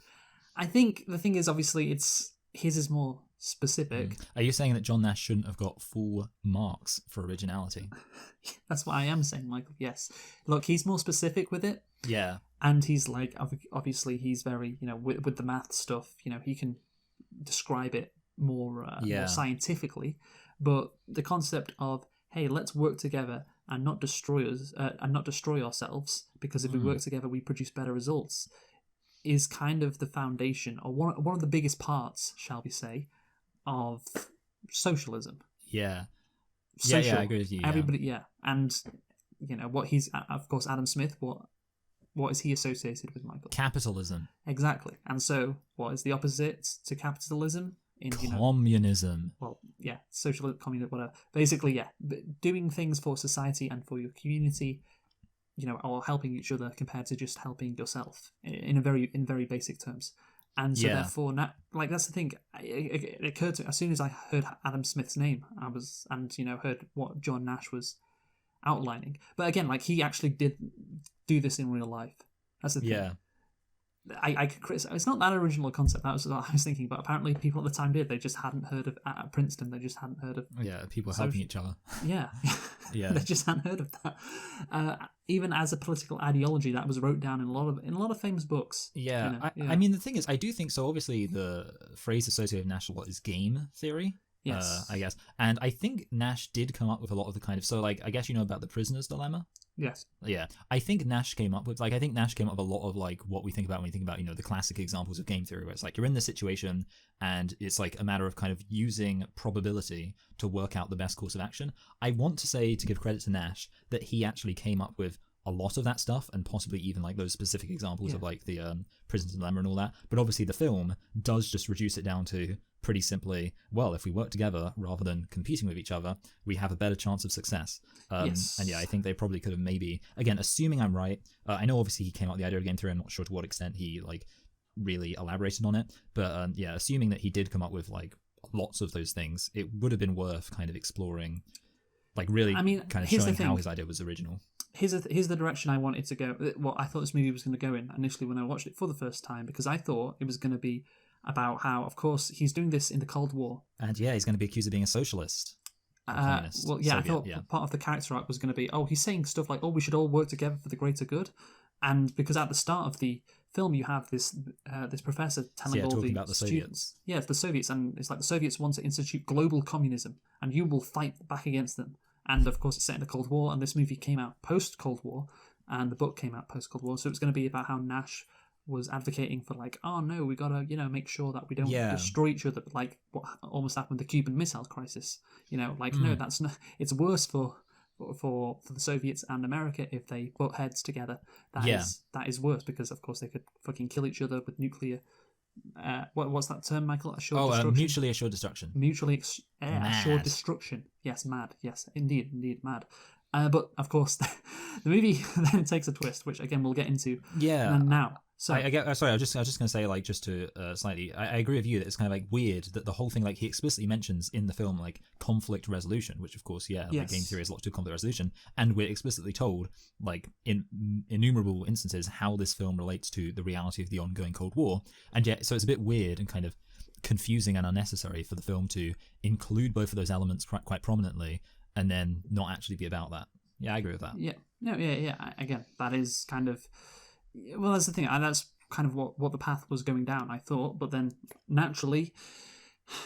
I think the thing is, obviously, his is more specific. Are you saying that John Nash shouldn't have got full marks for originality? That's what I am saying, Michael. Yes. Look, he's more specific with it. Yeah. And he's like, obviously, he's very, with the math stuff, he can describe it more scientifically. But the concept of, hey, let's work together and not destroy us and not destroy ourselves, because if we work together, we produce better results, is kind of the foundation, or one of the biggest parts, shall we say, of socialism. Yeah. Social, I agree with you. Everybody, and what he's, of course, Adam Smith. What is he associated with, Michael? Capitalism. Exactly. And so, what is the opposite to capitalism? Communism. Social, communism, whatever. Basically, doing things for society and for your community, or helping each other compared to just helping yourself in very basic terms. And so therefore, that's the thing. It occurred to me as soon as I heard Adam Smith's name, heard what John Nash was outlining. But again, he actually did do this in real life. That's the thing. Yeah. I could criticize. It's not that original a concept. That was what I was thinking. But apparently, people at the time did. They just hadn't heard of at Princeton. They just hadn't heard of. Yeah, people helping each other. Yeah, Yeah. they just hadn't heard of that. Even as a political ideology, that was wrote down in a lot of famous books. Yeah, I mean, the thing is, I do think so. Obviously, the phrase associated with Nash a lot is game theory. Yes. I guess, and I think Nash did come up with a lot of the kind of I guess you know about the prisoner's dilemma. Yes. Yeah, I think Nash came up with a lot of what we think about when we think about the classic examples of game theory, where it's like you're in this situation and it's like a matter of kind of using probability to work out the best course of action. I want to say, to give credit to Nash, that he actually came up with a lot of that stuff, and possibly even like those specific examples of like the prisoner's dilemma and all that. But obviously the film does just reduce it down to pretty simply, well, if we work together rather than competing with each other, we have a better chance of success. Yes. And yeah, I think they probably could have maybe, again, assuming I'm right, I know obviously he came up with the idea of game theory. I'm not sure to what extent he like really elaborated on it, but yeah, assuming that he did come up with like lots of those things, it would have been worth kind of exploring, like really kind of showing how his idea was original. Here's the direction I wanted to go. What I thought this movie was going to go in initially when I watched it for the first time, because I thought it was going to be about how, of course, he's doing this in the Cold War. And yeah, he's going to be accused of being a socialist. Communist, well, yeah, Soviet, I thought part of the character arc was going to be, he's saying stuff like, we should all work together for the greater good. And because at the start of the film, you have this professor telling all the students, it's the Soviets, and it's like the Soviets want to institute global communism, and you will fight back against them. And of course, it's set in the Cold War, and this movie came out post-Cold War, and the book came out post-Cold War, so it's going to be about how Nash was advocating for like, no, we gotta make sure that we don't destroy each other, like what almost happened with the Cuban Missile Crisis. No, that's not. It's worse for the Soviets and America if they butt heads together. That is worse, because of course they could fucking kill each other with nuclear. What's that term, Michael? Mutually assured destruction. Assured destruction. Yes, mad. Yes, indeed, mad. But of course, the movie then takes a twist, which again we'll get into. Yeah. Now, so I get. Sorry, I was just going to say, like, just to slightly, I agree with you that it's kind of like weird that the whole thing, like, he explicitly mentions in the film like conflict resolution, which of course, like game theory has a lot to do with conflict resolution, and we're explicitly told, like, in innumerable instances, how this film relates to the reality of the ongoing Cold War, and yet, so it's a bit weird and kind of confusing and unnecessary for the film to include both of those elements quite prominently, and then not actually be about that. Yeah, I agree with that. Yeah. No. Yeah. Again, that is kind of. Well, that's the thing. That's kind of what the path was going down, I thought. But then, naturally,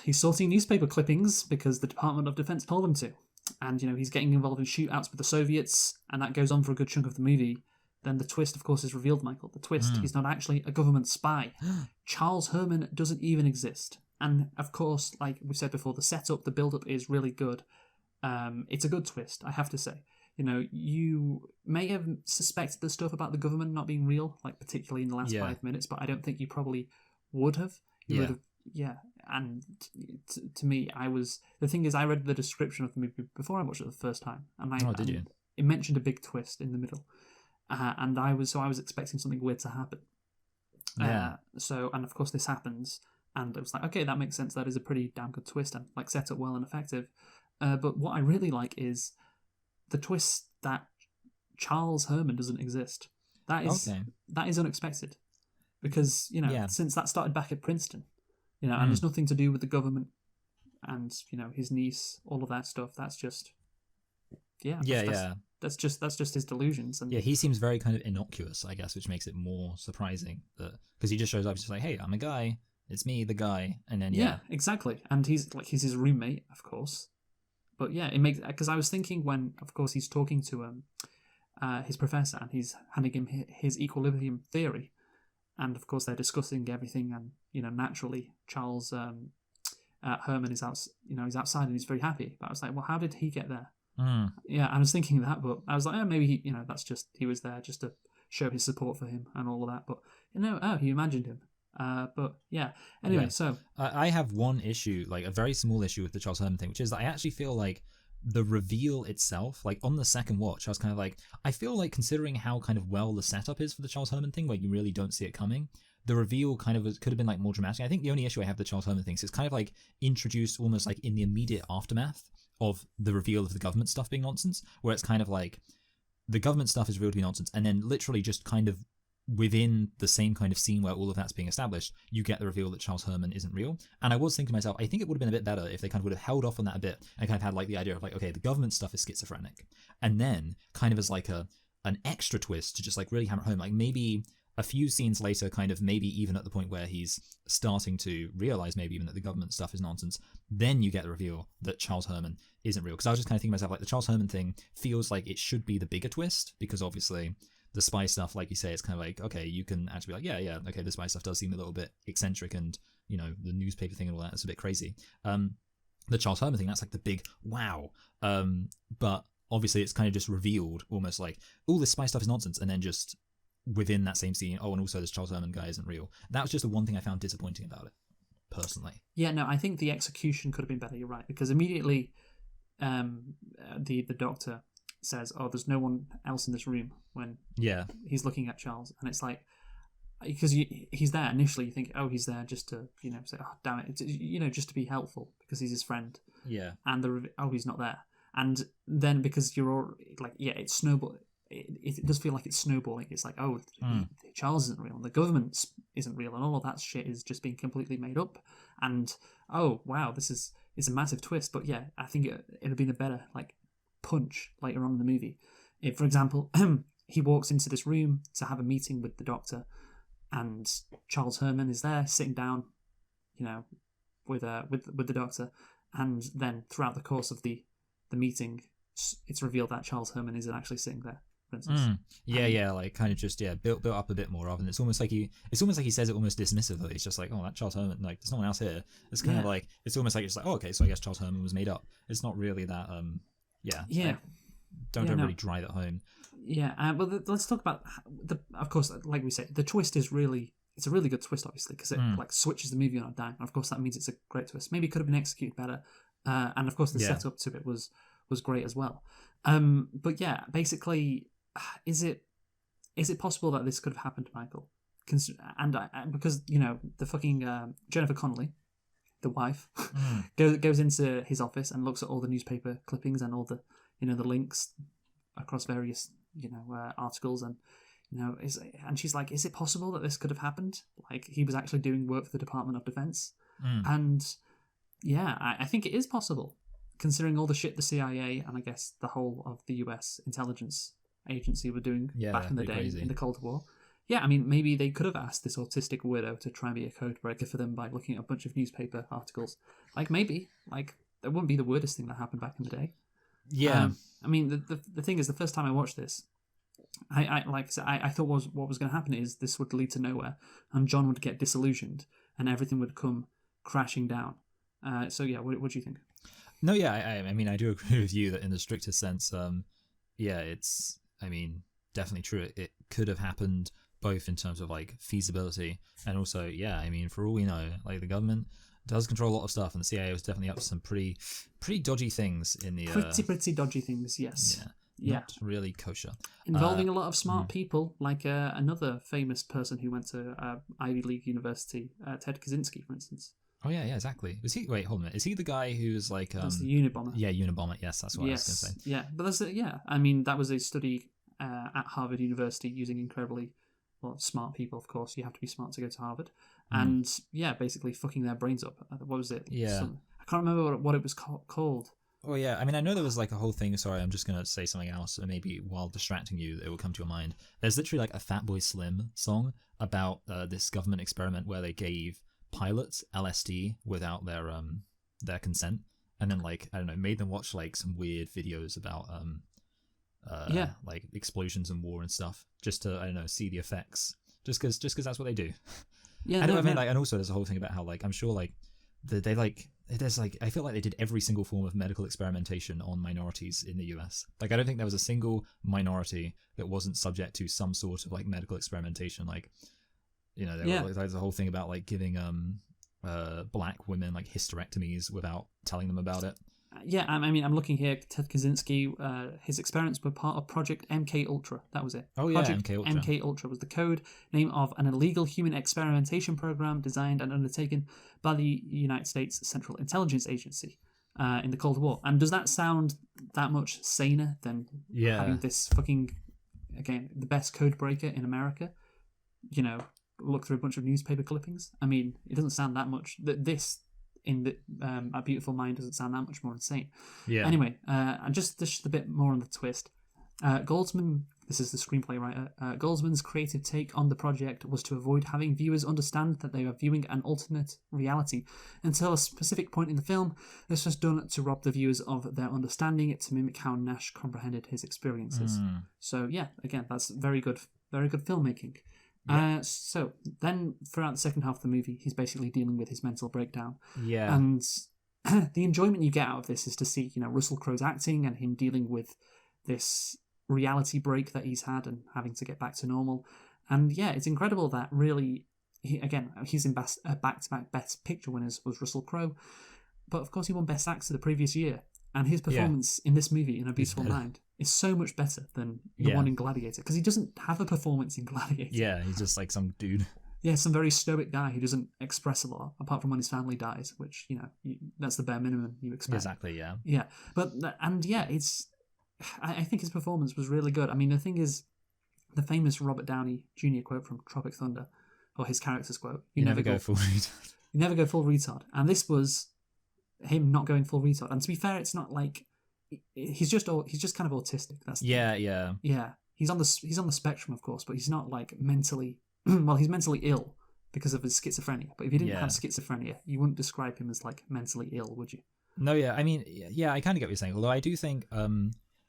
he's sorting newspaper clippings because the Department of Defense told him to. And, he's getting involved in shootouts with the Soviets, and that goes on for a good chunk of the movie. Then the twist, of course, is revealed, Michael. The twist, he's not actually a government spy. Charles Herman doesn't even exist. And, of course, like we said before, the setup, the build-up is really good. It's a good twist, I have to say. You may have suspected the stuff about the government not being real, like particularly in the last 5 minutes, but I don't think you probably would have. You would have, and to me, the thing is, I read the description of the movie before I watched it the first time, and did you? It mentioned a big twist in the middle, and I was expecting something weird to happen. Yeah. And of course this happens, and it was like, okay, that makes sense. That is a pretty damn good twist and like set up well and effective. But what I really like is the twist that Charles Herman doesn't exist. That is unexpected, because since that started back at Princeton, and there's nothing to do with the government and his niece, all of that stuff. That's just That's just his delusions. And he seems very kind of innocuous, I guess, which makes it more surprising because he just shows up just like, hey, I'm a guy. It's me, the guy, and then exactly. And he's his roommate, of course. But yeah, it makes, because I was thinking when, of course, he's talking to his professor and he's handing him his equilibrium theory, and of course they're discussing everything, and naturally Charles Herman is he's outside and he's very happy. But I was like, well, how did he get there? Yeah, I was thinking that, but I was like, maybe that's just he was there just to show his support for him and all of that. But he imagined him. But yeah, anyway, so I have one issue, like a very small issue with the Charles Herman thing, which is that I actually feel like the reveal itself, like on the second watch, I was kind of like, I feel like considering how kind of well the setup is for the Charles Herman thing, where you really don't see it coming, the reveal kind of could have been like more dramatic. I think the only issue I have with the Charles Herman thing is it's kind of like introduced almost like in the immediate aftermath of the reveal of the government stuff being nonsense, where it's kind of like the government stuff is revealed to be nonsense, and then literally just kind of within the same kind of scene where all of that's being established, you get the reveal that Charles Herman isn't real. And I was thinking to myself, I think it would have been a bit better if they kind of would have held off on that a bit and kind of had like the idea of like, okay, the government stuff is schizophrenic, and then kind of as like an extra twist to just like really hammer it home, like maybe a few scenes later, kind of maybe even at the point where he's starting to realize maybe even that the government stuff is nonsense, then you get the reveal that Charles Herman isn't real. Because I was just kind of thinking to myself, like the Charles Herman thing feels like it should be the bigger twist, because obviously the spy stuff, like you say, it's kind of like, okay, you can actually be like, yeah, okay, the spy stuff does seem a little bit eccentric, and, you know, the newspaper thing and all that is a bit crazy. The Charles Herman thing, that's like the big wow. But obviously it's kind of just revealed almost like, all this spy stuff is nonsense, and then just within that same scene, oh, and also this Charles Herman guy isn't real. That was just the one thing I found disappointing about it, personally. Yeah, no, I think the execution could have been better, you're right, because immediately the doctor says, oh, there's no one else in this room when he's looking at Charles, and it's like, because he's there initially, you think, oh, he's there just to, you know, say, oh, damn it, you know, just to be helpful because he's his friend. Yeah. And he's not there. And then because you're all like, yeah, it's snowball. It does feel like it's snowballing. It's like, oh, Charles isn't real, and the government isn't real, and all of that shit is just being completely made up. And oh wow, this is a massive twist. But yeah, I think it'd have been a better like punch later on in the movie. If, for example, he walks into this room to have a meeting with the doctor, and Charles Herman is there sitting down, you know, with the doctor, and then throughout the course of the meeting, it's revealed that Charles Herman isn't actually sitting there. For instance. Yeah, like kind of just built up a bit more of, and it's almost like he says it almost dismissively. It's just like, oh, that Charles Herman, like there's no one else here. It's kind of like, it's almost like it's like, oh, okay, so I guess Charles Herman was made up. It's not really that like, don't really drive it home. Well, let's talk about of course, like we say, the twist is it's a really good twist, obviously, because it like switches the movie on a dime, and of course that means it's a great twist. Maybe it could have been executed better, and of course the setup to it was great as well. But yeah, basically, is it possible that this could have happened, Michael? And because, you know, the fucking Jennifer Connelly, the wife, goes into his office and looks at all the newspaper clippings and all the, you know, the links across various, you know, articles, and, you know, and she's like, is it possible that this could have happened? Like, he was actually doing work for the Department of Defense. And yeah, I think it is possible, considering all the shit the CIA and I guess the whole of the US intelligence agency were doing back in the day in the Cold War. Yeah, I mean, maybe they could have asked this autistic widow to try and be a code breaker for them by looking at a bunch of newspaper articles. Like, maybe, like, that wouldn't be the weirdest thing that happened back in the day. Yeah. I mean, the thing is, the first time I watched this, I thought what was going to happen is this would lead to nowhere, and John would get disillusioned, and everything would come crashing down. So yeah, what do you think? No, yeah, I mean, I do agree with you that in the strictest sense, it's, I mean, definitely true. It could have happened both in terms of like feasibility and also, yeah, I mean, for all we know, like the government does control a lot of stuff, and the CIA was definitely up to some pretty dodgy things in the pretty dodgy things, yes. Not really kosher. Involving a lot of smart people, like another famous person who went to Ivy League University, Ted Kaczynski, for instance. Oh yeah, exactly. Was he? Wait, hold on a minute. Is he the guy who's like? That's the Unabomber. Yeah, Unabomber. Yes, that's what I was going to say. Yeah, but I mean, that was a study at Harvard University using incredibly smart people. Of course, you have to be smart to go to Harvard, and basically fucking their brains up. What was it? Yeah, I can't remember what it was called. Oh yeah, I mean, I know there was like a whole thing. Sorry, I'm just gonna say something else, and maybe while distracting you, it will come to your mind. There's literally like a Fatboy Slim song about this government experiment where they gave pilots LSD without their consent, and then like, I don't know, made them watch like some weird videos about like explosions and war and stuff, just to, I don't know, see the effects, just because that's what they do. Yeah, I mean, like, and also there's a whole thing about how like, I'm sure like they like, there's like, I feel like they did every single form of medical experimentation on minorities in the US. Like, I don't think there was a single minority that wasn't subject to some sort of like medical experimentation. Like, you know, there's a whole thing about like giving black women like hysterectomies without telling them about it. Yeah, I mean, I'm looking here. Ted Kaczynski, his experiments were part of Project MK Ultra. That was it. Oh yeah, Project MK Ultra. MK Ultra was the code name of an illegal human experimentation program designed and undertaken by the United States Central Intelligence Agency in the Cold War. And does that sound that much saner than having this fucking, again, the best code breaker in America look through a bunch of newspaper clippings. I mean, it doesn't sound that much. This in the A Beautiful Mind doesn't sound that much more insane. Yeah. Anyway, and just a bit more on the twist. Goldsman, this is the screenplay writer, Goldsman's creative take on the project was to avoid having viewers understand that they are viewing an alternate reality until a specific point in the film. This was done to rob the viewers of their understanding, to mimic how Nash comprehended his experiences. So yeah, again, that's very good filmmaking. Yeah. So then throughout the second half of the movie, he's basically dealing with his mental breakdown. Yeah. And the enjoyment you get out of this is to see, Russell Crowe's acting and him dealing with this reality break that he's had and having to get back to normal. And yeah, it's incredible that really, he's in back-to-back Best Picture winners was Russell Crowe, but of course he won Best Actor the previous year. And his performance in this movie, in A Beautiful Mind, is so much better than the one in Gladiator, because he doesn't have a performance in Gladiator. Yeah, he's just like some dude. Yeah, some very stoic guy who doesn't express a lot, apart from when his family dies, which, that's the bare minimum you expect. Exactly, yeah. Yeah, I think his performance was really good. I mean, the thing is, the famous Robert Downey Jr. quote from Tropic Thunder, or his character's quote, you never go full retard. You never go full retard. And this was him not going full retard. And to be fair, it's not like he's just kind of autistic. That's the thing. Yeah. He's on the spectrum, of course, but he's not like mentally well, he's mentally ill because of his schizophrenia. But if he didn't have schizophrenia, you wouldn't describe him as like mentally ill, would you? No, yeah. I mean, yeah, I kind of get what you're saying. Although I do think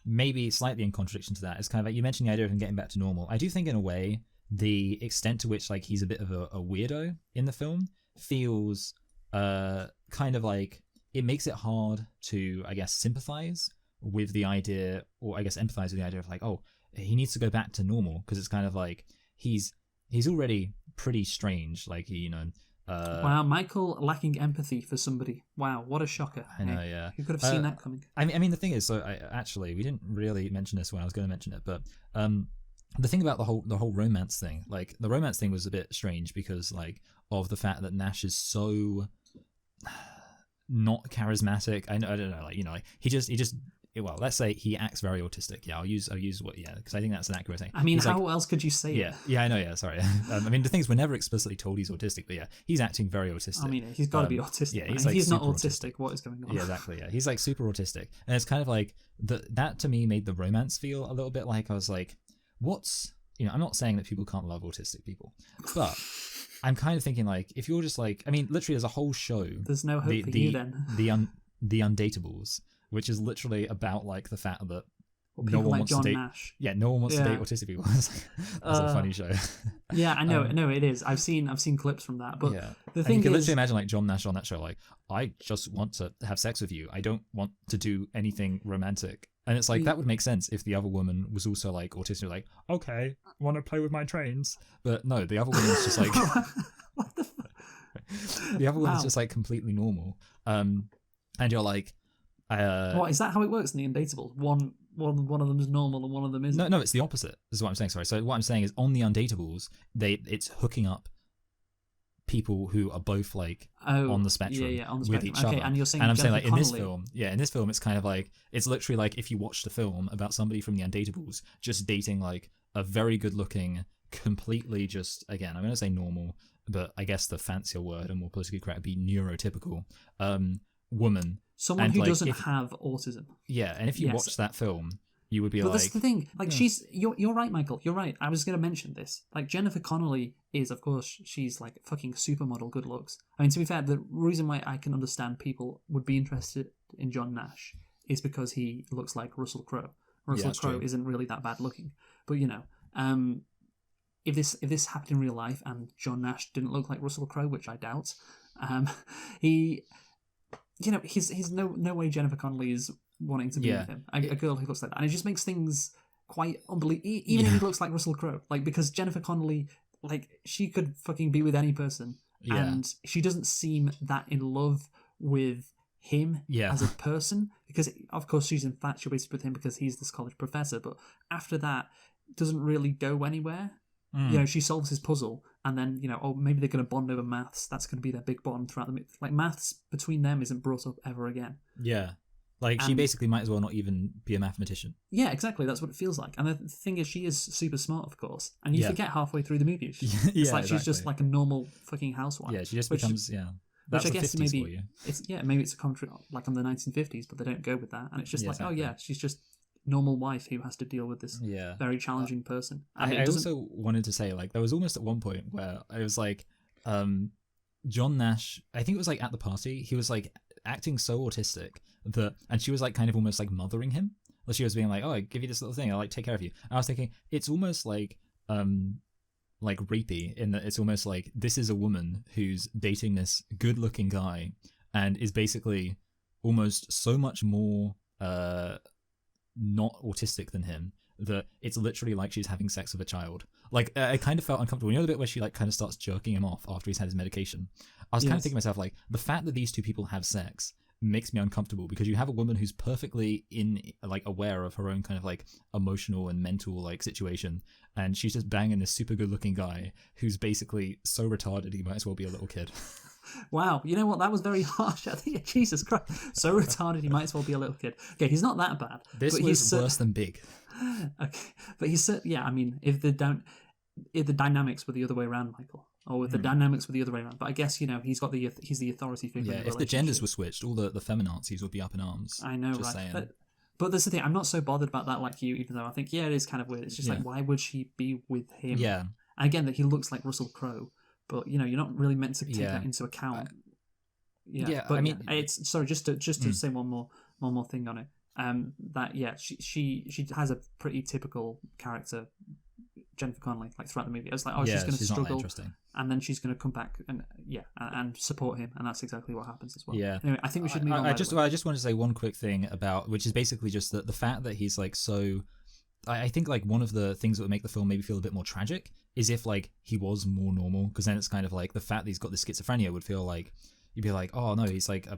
maybe slightly in contradiction to that, it's kind of like you mentioned the idea of him getting back to normal. I do think in a way the extent to which like he's a bit of a weirdo in the film feels kind of like it makes it hard to, I guess, sympathize with the idea, or I guess empathize with the idea of like, oh, he needs to go back to normal, because it's kind of like he's already pretty strange, like wow, Michael lacking empathy for somebody. Wow, what a shocker! I know, yeah. You could have seen that coming. I mean, the thing is, so actually we didn't really mention this when I was going to mention it, but the thing about the whole romance thing, like the romance thing was a bit strange because like of the fact that Nash is so not charismatic. I don't know, like he just well, let's say he acts very autistic. Yeah, I'll use what, yeah, because I think that's an accurate thing. I mean, how else could you say it? Yeah, I know. Yeah, sorry. I mean, the thing is, we're never explicitly told he's autistic, but yeah, he's acting very autistic. I mean, he's got to be autistic. Yeah, if he's not autistic, what is going on? Yeah, exactly. Yeah, he's like super autistic, and it's kind of like that to me made the romance feel a little bit like I was like, what's I'm not saying that people can't love autistic people, but I'm kind of thinking like if you're just like, I mean, literally, there's a whole show. There's no hope for you then. The Undateables, which is literally about like the fact that no one wants to date. Nash. Yeah, no one wants to date autistic people. That's a funny show. Yeah, I know. No, it is. I've seen clips from that. But the thing you can is, literally imagine like John Nash on that show, like, I just want to have sex with you. I don't want to do anything romantic. And it's like that would make sense if the other woman was also like autistic, like, okay, want to play with my trains. But no, the other woman's just like what the fuck? The other one's just like completely normal. And you're like, what is that? How it works in the Undateables? One of them is normal and one of them isn't. No, it's the opposite. Is what I'm saying. Sorry. So what I'm saying is, on the Undateables, it's hooking up people who are both like on the spectrum, on the with spectrum. each other. And you're saying, and I'm saying Jennifer like Connelly. in this film, it's kind of like it's literally like if you watched a film about somebody from the Undateables just dating like a very good looking, completely just, again, I'm going to say normal, but I guess the fancier word and more politically correct would be neurotypical woman. Someone who doesn't have autism. Yeah, and if you watch that film, you would be but like... that's the thing. Like, you're right, Michael. You're right. I was going to mention this. Like, Jennifer Connelly is, of course, she's like fucking supermodel good looks. I mean, to be fair, the reason why I can understand people would be interested in John Nash is because he looks like Russell Crowe. Russell Crowe isn't really that bad looking. But, if this happened in real life and John Nash didn't look like Russell Crowe, which I doubt, he's no way Jennifer Connelly is wanting to be with him. A girl who looks like that. And it just makes things quite unbelievable. Even if he looks like Russell Crowe. Like, because Jennifer Connelly, like, she could fucking be with any person. Yeah. And she doesn't seem that in love with him as a person. Because, of course, she's infatuated with him because he's this college professor. But after that, it doesn't really go anywhere. She solves his puzzle, and then, maybe they're going to bond over maths. That's going to be their big bond throughout the... Like, maths between them isn't brought up ever again. Yeah. Like, she And- basically might as well not even be a mathematician. Yeah, exactly. That's what it feels like. And the thing is, she is super smart, of course. And you Yeah. forget halfway through the movie. It's Yeah, like she's just exactly. like a normal fucking housewife. Yeah, she just Which- becomes, That's Which I the guess 50s maybe for you. maybe it's a commentary like on the 1950s, but they don't go with that. And it's just Yeah, like, exactly. oh yeah, she's just normal wife who has to deal with this Yeah. very challenging person. And I it doesn't. also wanted to say, like, there was almost at one point where I was like, John Nash, I think it was like at the party, he was like acting so autistic and she was like kind of almost like mothering him. She was being like, oh, I give you this little thing, I'll like take care of you. And I was thinking, it's almost like rapey in that it's almost like this is a woman who's dating this good looking guy and is basically almost so much more not autistic than him that it's literally like she's having sex with a child. Like, I kind of felt uncomfortable. You know the bit where she like kind of starts jerking him off after he's had his medication? I was kind of Yes. thinking to myself, like, the fact that these two people have sex makes me uncomfortable because you have a woman who's perfectly aware of her own kind of like emotional and mental like situation, and she's just banging this super good looking guy who's basically so retarded he might as well be a little kid. Wow, you know what? That was very harsh. I think Jesus Christ, so retarded he might as well be a little kid. Okay, he's not that bad. This but was he's worse than Big. Okay, but he's yeah. I mean, if the dynamics were the other way around, Michael, or if the dynamics were the other way around, but I guess he's the authority figure. Yeah, in the if the genders relationship. were switched, all the feminazis would be up in arms. I know, Just right? saying. But that's the thing. I'm not so bothered about that like you, even though I think it is kind of weird. It's just Yeah. like, why would she be with him? Yeah, And again, that he looks like Russell Crowe, but you're not really meant to take Yeah. that into account. Yeah, but I mean- it's sorry. Just to say one more thing on it. She has a pretty typical character, Jennifer Connelly, like throughout the movie. It's like, she's going to not that struggle, interesting. and then she's going to come back and support him, and that's exactly what happens as well. Yeah. Anyway, I think we should move on. I just want to say one quick thing about, which is basically just the fact that he's like so. I think like one of the things that would make the film maybe feel a bit more tragic is if like he was more normal, because then it's kind of like the fact that he's got this schizophrenia would feel like you'd be like, oh no, he's like a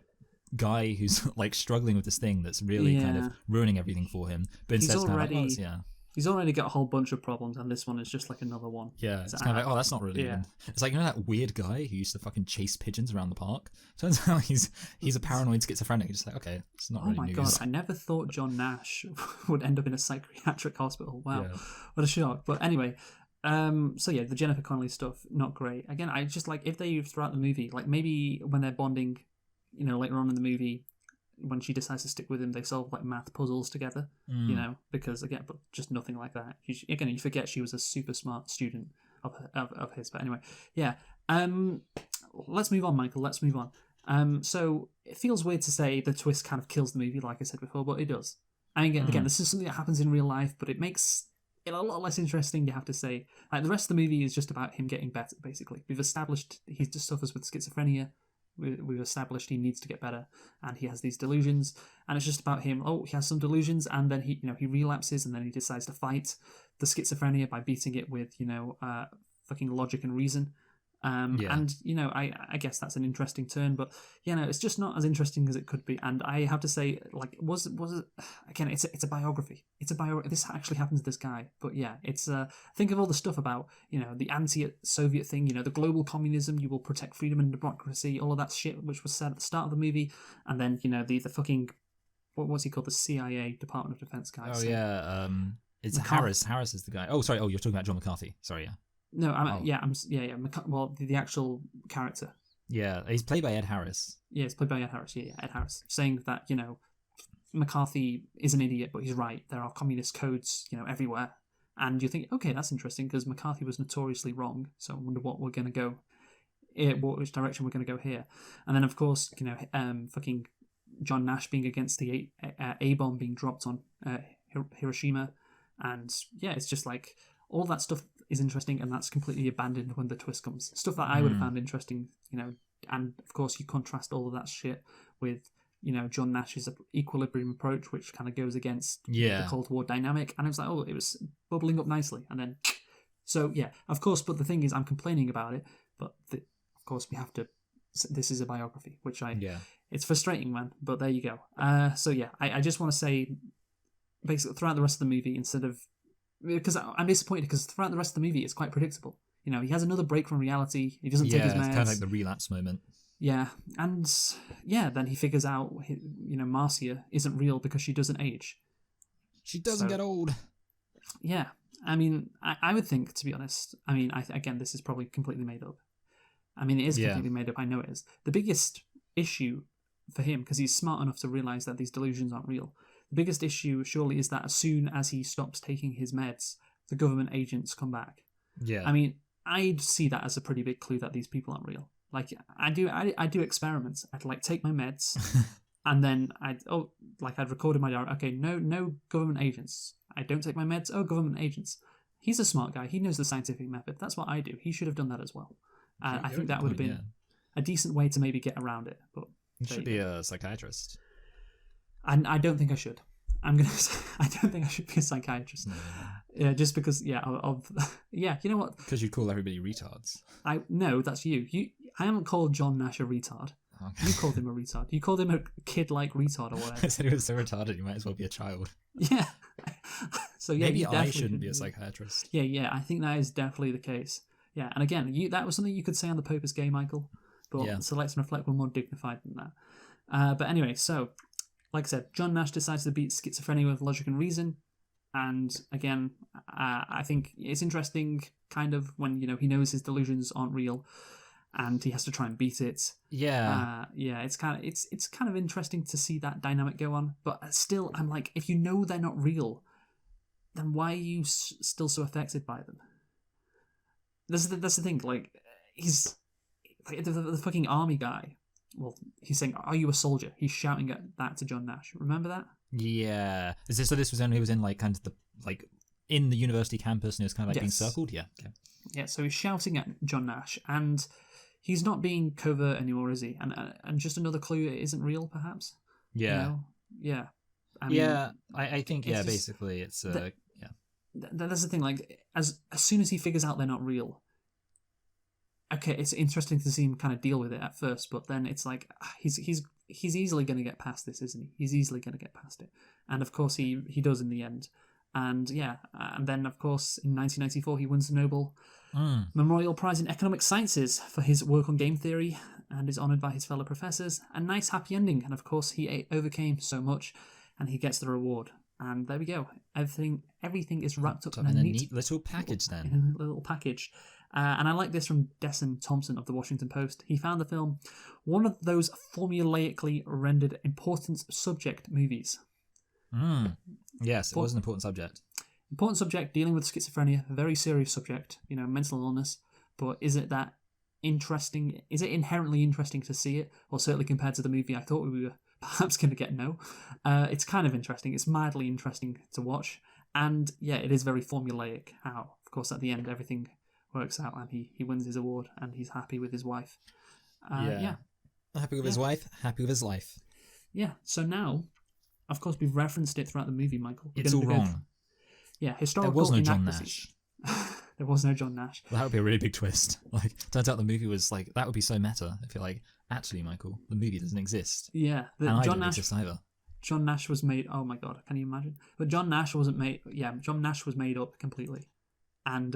guy who's like struggling with this thing that's really kind of ruining everything for him. But instead, it's kind of like, he's already got a whole bunch of problems, and this one is just like another one. Yeah, it's kind of like, that's not really even. It's like, that weird guy who used to fucking chase pigeons around the park? Turns out he's a paranoid schizophrenic. Just like, okay, it's not really Oh my news. god, I never thought John Nash would end up in a psychiatric hospital. Wow, what a shock. But anyway, so yeah, the Jennifer Connelly stuff, not great. Again, I just like if they throughout the movie, like maybe when they're bonding, later on in the movie, when she decides to stick with him, they solve like math puzzles together, because again, but just nothing like that. You forget she was a super smart student of his. But anyway, yeah. Let's move on, Michael. Let's move on. So it feels weird to say the twist kind of kills the movie, like I said before, but it does. And again, this is something that happens in real life, but it makes it a lot less interesting, you have to say. Like the rest of the movie is just about him getting better, basically. We've established he just suffers with schizophrenia. We've established he needs to get better, and he has these delusions, and it's just about him. He has some delusions, and then he relapses, and then he decides to fight the schizophrenia by beating it with fucking logic and reason. And I guess that's an interesting turn, but it's just not as interesting as it could be. And I have to say, like, was it again? It's a biography. This actually happens to this guy, but it's think of all the stuff about the anti-Soviet thing, the global communism. You will protect freedom and democracy. All of that shit, which was said at the start of the movie, and then the fucking what was he called? The CIA Department of Defense guy. Oh yeah, it's McCarthy. Harris. Harris is the guy. Oh sorry. Oh, you're talking about John McCarthy. Sorry, yeah. No, well, the actual character. Yeah, he's played by Ed Harris. Yeah, it's played by Ed Harris. Yeah, Ed Harris, saying that McCarthy is an idiot, but he's right. There are communist codes, everywhere, and you think, okay, that's interesting because McCarthy was notoriously wrong. So I wonder what we're going to go, which direction we're going to go here. And then of course, fucking John Nash being against the A bomb being dropped on Hiroshima, and it's just like all that stuff is interesting, and that's completely abandoned when the twist comes. Stuff that I would have found interesting, and of course you contrast all of that shit with, John Nash's equilibrium approach, which kind of goes against the Cold War dynamic, and it was like, it was bubbling up nicely, and then, so yeah, of course, but the thing is, I'm complaining about it, but of course we have to, this is a biography, which it's frustrating, man, but there you go. So yeah, I just want to say, basically, throughout the rest of the movie, because I'm disappointed because throughout the rest of the movie it's quite predictable. He has another break from reality. He doesn't take his meds. It's kind of like the relapse moment. Yeah, and yeah, then he figures out, Marcia isn't real because she doesn't age. She doesn't So- get old. Yeah, I mean, I would think, to be honest, I mean, again, this is probably completely made up. I mean, it is Yeah. completely made up, I know it is. The biggest issue for him, because he's smart enough to realize that these delusions aren't real, the biggest issue surely is that as soon as he stops taking his meds, the government agents come back. Yeah. I mean, I'd see that as a pretty big clue that these people aren't real. Like, I do experiments. I'd like take my meds, and then I'd record in my diary. Okay, no government agents. I don't take my meds. Oh, government agents. He's a smart guy. He knows the scientific method. That's what I do. He should have done that as well. I think that would have been a decent way to maybe get around it. But You should be a psychiatrist. I don't think I should. I'm gonna say I don't think I should be a psychiatrist. No. Yeah, just because yeah, you know what? Because you call everybody retards. No, that's you. I haven't called John Nash a retard. Okay. You called him a retard. You called him a kid-like retard or I whatever. said he was so retarded, you might as well be a child. Yeah. So yeah, Maybe you I definitely shouldn't could be a psychiatrist. Yeah, I think that is definitely the case. Yeah, and again, that was something you could say on the Popus Gay, Michael, but Yeah. Select and Reflect were more dignified than that. But anyway, so like I said, John Nash decides to beat schizophrenia with logic and reason, and again, I think it's interesting, kind of when he knows his delusions aren't real, and he has to try and beat it. Yeah. It's kind of interesting to see that dynamic go on. But still, I'm like, if you know they're not real, then why are you still so affected by them? That's the thing. Like, he's like the fucking army guy. Well, he's saying, "Are you a soldier?" He's shouting at that to John Nash. Remember that? Yeah. Is this so? This was when he was in like kind of in the university campus and he was kind of like being Yes. circled. Yeah. Okay. Yeah. So he's shouting at John Nash, and he's not being covert anymore, is he? And just another clue, it isn't real, perhaps. Yeah. You know? Yeah. I mean, Yeah. I think it's just- basically it's yeah. That's the thing. Like, as soon as he figures out they're not real, okay, it's interesting to see him kind of deal with it at first, but then it's like he's easily going to get past this, isn't he? He's easily going to get past it, and of course he does in the end. And yeah, and then of course in 1994 he wins the Nobel Memorial Prize in Economic Sciences for his work on game theory, and is honoured by his fellow professors. A nice happy ending, and of course he overcame so much, and he gets the reward. And there we go. Everything is wrapped up in a neat little package then. in a little package. And I like this from Desson Thompson of the Washington Post. He found the film one of those formulaically rendered important subject movies. Yes, it was an important subject. Important subject, dealing with schizophrenia, a very serious subject, mental illness. But is it that interesting? Is it inherently interesting to see it? Or certainly compared to the movie I thought we were perhaps going to get, no. It's kind of interesting. It's mildly interesting to watch. And yeah, it is very formulaic how, of course, at the end everything works out and he wins his award and he's happy with his wife. Yeah. Happy with his wife, happy with his life. Yeah, so now, of course, we've referenced it throughout the movie, Michael. It's all wrong. Yeah, historical There was no John inaccuracies. Nash. There was no John Nash. That would be a really big twist. Like, turns out the movie was like, that would be so meta if you're like, actually, Michael, the movie doesn't exist. Yeah, And I John don't Nash. exist either. John Nash was made. Oh my god, can you imagine? But John Nash wasn't made. Yeah, John Nash was made up completely, and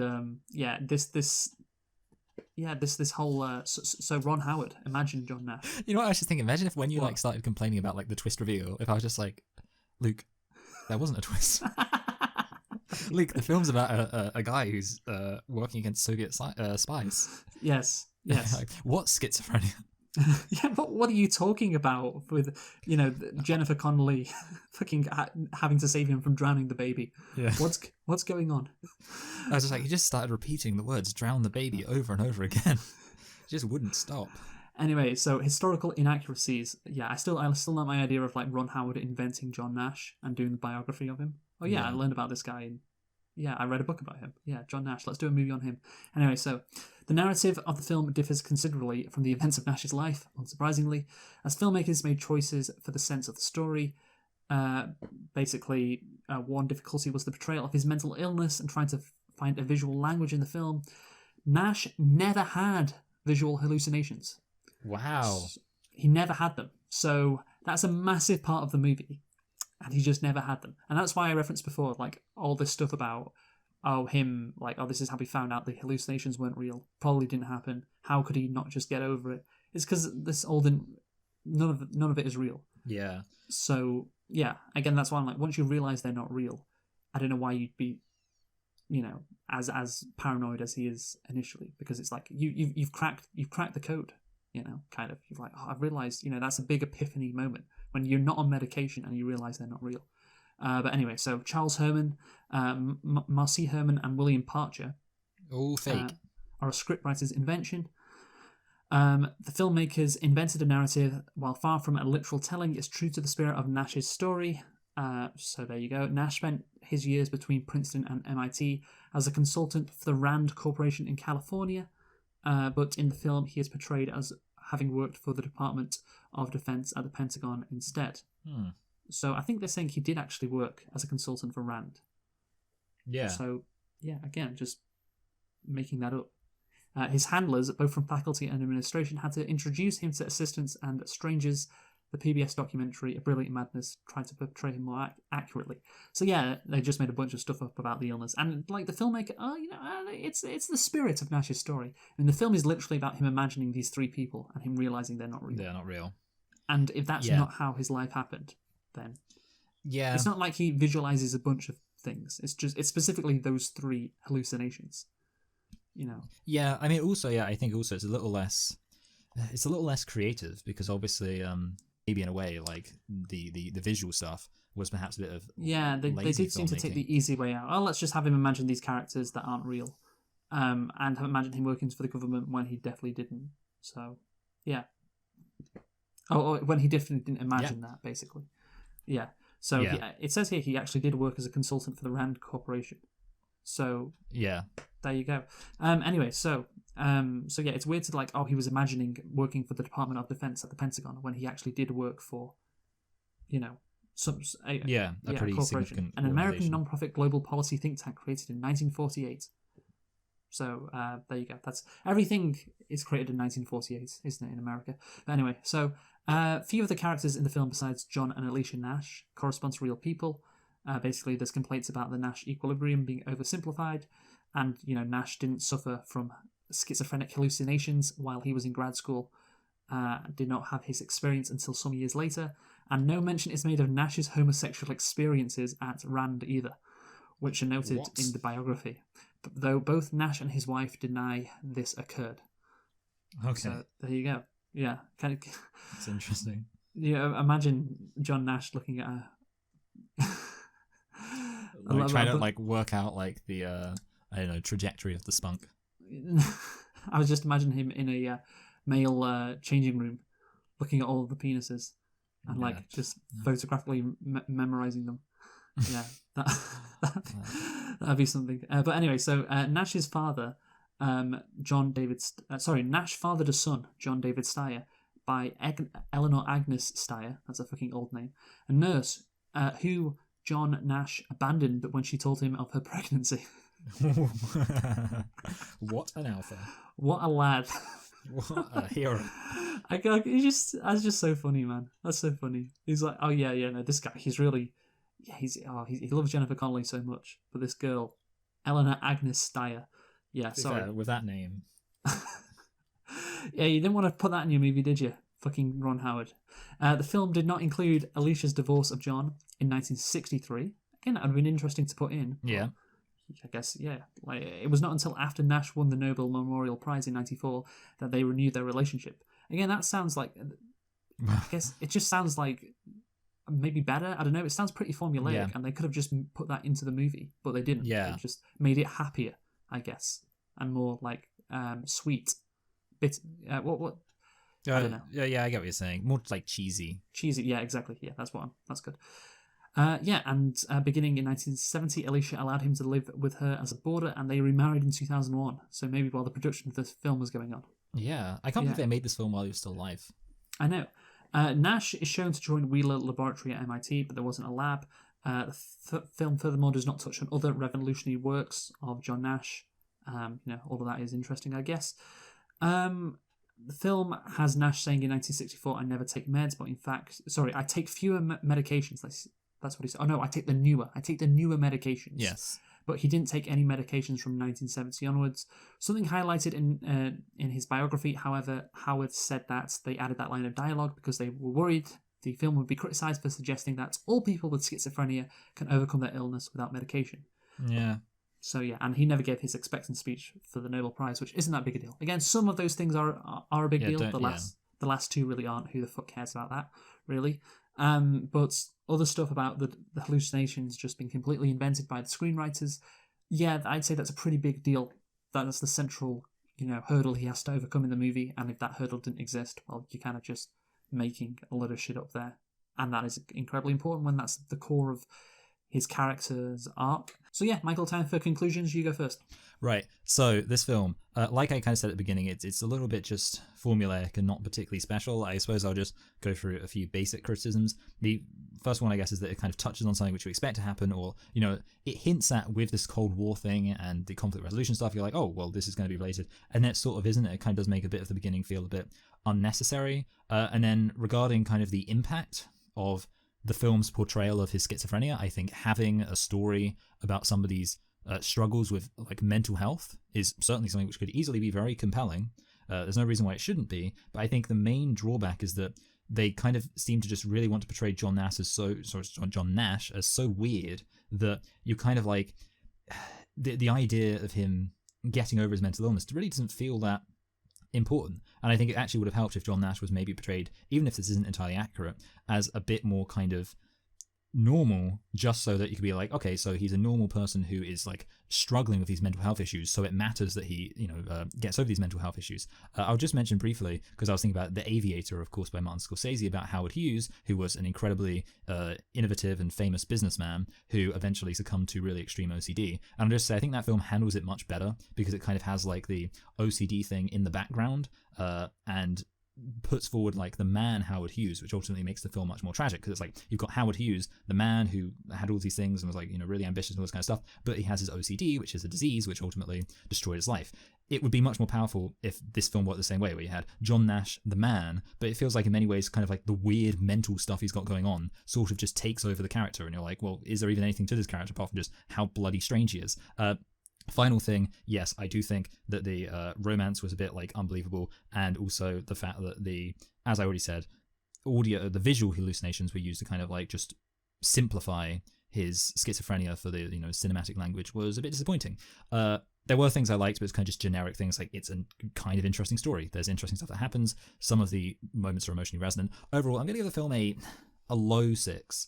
this whole. So Ron Howard, imagine John Nash. You know what I was just thinking? Imagine if when you What? like started complaining about like the twist reveal, if I was just like, Luke, there wasn't a twist. Luke, the film's about a guy who's working against Soviet spies. Yes. Like, what's schizophrenia? Yeah, but what are you talking about with, Jennifer Connelly fucking having to save him from drowning the baby? Yeah. What's going on? I was just like, he just started repeating the words "drown the baby" over and over again. He just wouldn't stop. Anyway, so historical inaccuracies. Yeah, I still like my idea of like Ron Howard inventing John Nash and doing the biography of him. Oh yeah, Yeah. I learned about this guy I read a book about him. Yeah, John Nash. Let's do a movie on him. Anyway, so the narrative of the film differs considerably from the events of Nash's life, unsurprisingly, as filmmakers made choices for the sense of the story. Basically, one difficulty was the portrayal of his mental illness and trying to find a visual language in the film. Nash never had visual hallucinations. Wow. He never had them. So that's a massive part of the movie. And he just never had them. And that's why I referenced before, like, all this stuff about, this is how we found out the hallucinations weren't real. Probably didn't happen. How could he not just get over it? It's because this all didn't. None of it is real. Yeah. So yeah, again, that's why I'm like, once you realize they're not real, I don't know why you'd be, as paranoid as he is initially, because it's like you've cracked the code, kind of. You're like, oh, I've realized, that's a big epiphany moment when you're not on medication and you realize they're not real. But anyway, so Charles Herman, Marcy Herman, and William Parcher, all fake, are a scriptwriter's invention. The filmmakers invented a narrative while far from a literal telling. It's true to the spirit of Nash's story. So there you go. Nash spent his years between Princeton and MIT as a consultant for the Rand Corporation in California, but in the film he is portrayed as having worked for the Department of Defense at the Pentagon instead. So I think they're saying he did actually work as a consultant for Rand. Yeah. So, yeah, again, just making that up. His handlers, both from faculty and administration, had to introduce him to assistants and strangers. The PBS documentary, A Brilliant Madness, tried to portray him more accurately. So yeah, they just made a bunch of stuff up about the illness. And like the filmmaker, it's the spirit of Nash's story. And the film is literally about him imagining these three people and him realizing they're not real. They're not real. And if that's not how his life happened, then it's not like he visualizes a bunch of things. It's specifically those three hallucinations. Yeah, I mean, also, I think also it's a little less creative because obviously, maybe in a way, like the visual stuff was perhaps a bit of they did seem to take the easy way out. Oh, let's just have him imagine these characters that aren't real, and have imagined him working for the government when he definitely didn't. So, yeah. Oh, when he definitely didn't imagine that, basically. Yeah. So it says here he actually did work as a consultant for the Rand Corporation. So there you go. Anyway, so it's weird to like, he was imagining working for the Department of Defense at the Pentagon when he actually did work for, a pretty significant an American non-profit global policy think tank created in 1948. So there you go. That's everything is created in 1948, isn't it, in America? But anyway, so few of the characters in the film besides John and Alicia Nash correspond to real people. Basically, there's complaints about the Nash equilibrium being oversimplified, and Nash didn't suffer from schizophrenic hallucinations while he was in grad school. Did not have his experience until some years later, and no mention is made of Nash's homosexual experiences at Rand either, which are noted in the biography. Though both Nash and his wife deny this occurred. Okay. So there you go. Yeah, kind of. That's interesting. Imagine John Nash looking at a. Trying to work out the trajectory of the spunk. I was just imagining him in a male changing room, looking at all of the penises and just photographically memorizing them. Yeah, that'd be something. But anyway, so Nash's father, Nash fathered a son, John David Steyer, by Eleanor Agnes Steyer. That's a fucking old name. A nurse who John Nash abandoned when she told him of her pregnancy. What an alpha! What a lad! What a hero! That's just so funny, man. That's so funny. He's like, no, this guy, he's really, he loves Jennifer Connelly so much, but this girl, Eleanor Agnes Steyer, sorry, with that name. Yeah, you didn't want to put that in your movie, did you? Fucking Ron Howard. The film did not include Alicia's divorce of John in 1963. Again, that would have been interesting to put in. Yeah. I guess, Like, it was not until after Nash won the Nobel Memorial Prize in 1994 that they renewed their relationship. Again, that sounds like... I guess it just sounds like maybe better. I don't know. It sounds pretty formulaic, and they could have just put that into the movie, but they didn't. Yeah. They just made it happier, I guess, and more like sweet. What? I don't know. Yeah, I get what you're saying. More like cheesy. Cheesy, yeah, exactly. Yeah, that's good. Beginning in 1970, Alicia allowed him to live with her as a boarder, and they remarried in 2001. So maybe while the production of this film was going on. Yeah, I can't believe they made this film while he was still alive. I know. Nash is shown to join Wheeler Laboratory at MIT, but there wasn't a lab. The film, furthermore, does not touch on other revolutionary works of John Nash. All of that is interesting, I guess. The film has Nash saying in 1964, "I never take meds, but in fact, I take fewer medications." That's what he said. Oh no, I take the newer medications. Yes. but he didn't take any medications from 1970 onwards. Something highlighted in his biography, however, Howard said that they added that line of dialogue because they were worried the film would be criticised for suggesting that all people with schizophrenia can overcome their illness without medication. Yeah. So yeah, and he never gave his expectant speech for the Nobel Prize, which isn't that big a deal. Again, some of those things are a big deal. The last two really aren't. Who the fuck cares about that, really? But other stuff about the hallucinations just being completely invented by the screenwriters, yeah, I'd say that's a pretty big deal. That's the central, hurdle he has to overcome in the movie. And if that hurdle didn't exist, well, you're kind of just making a lot of shit up there. And that is incredibly important when that's the core of his character's arc. So yeah, Michael, time for conclusions. You go first. Right. So this film, like I kind of said at the beginning, it's a little bit just formulaic and not particularly special. I suppose I'll just go through a few basic criticisms. The first one, I guess, is that it kind of touches on something which you expect to happen, or, it hints at with this Cold War thing and the conflict resolution stuff, you're like, oh, well, this is going to be related. And that sort of isn't. It kind of does make a bit of the beginning feel a bit unnecessary. And then regarding kind of the impact of the film's portrayal of his schizophrenia, I think having a story about somebody's struggles with like mental health is certainly something which could easily be very compelling. There's no reason why it shouldn't be, but I think the main drawback is that they kind of seem to just really want to portray John Nash as so weird that you kind of like the idea of him getting over his mental illness really doesn't feel that important. And I think it actually would have helped if John Nash was maybe portrayed, even if this isn't entirely accurate, as a bit more kind of normal, just so that you could be like, okay, so he's a normal person who is like struggling with these mental health issues, so it matters that he gets over these mental health issues. I'll just mention briefly, because I was thinking about The Aviator, of course, by Martin Scorsese, about Howard Hughes, who was an incredibly innovative and famous businessman who eventually succumbed to really extreme OCD. And I'll just say I think that film handles it much better because it kind of has like the OCD thing in the background and puts forward like the man Howard Hughes, which ultimately makes the film much more tragic, because it's like you've got Howard Hughes, the man who had all these things and was like really ambitious and all this kind of stuff, but he has his OCD, which is a disease which ultimately destroyed his life. It would be much more powerful if this film worked the same way, where you had John Nash, the man, but it feels like in many ways kind of like the weird mental stuff he's got going on sort of just takes over the character, and you're like, well, is there even anything to this character apart from just how bloody strange he is? Final thing, yes, I do think that the romance was a bit like unbelievable, and also the fact that as I already said, the visual hallucinations were used to kind of like just simplify his schizophrenia for the cinematic language was a bit disappointing. There were things I liked, but it's kind of just generic things, like it's a kind of interesting story. There's interesting stuff that happens. Some of the moments are emotionally resonant. Overall, I'm going to give the film a low 6.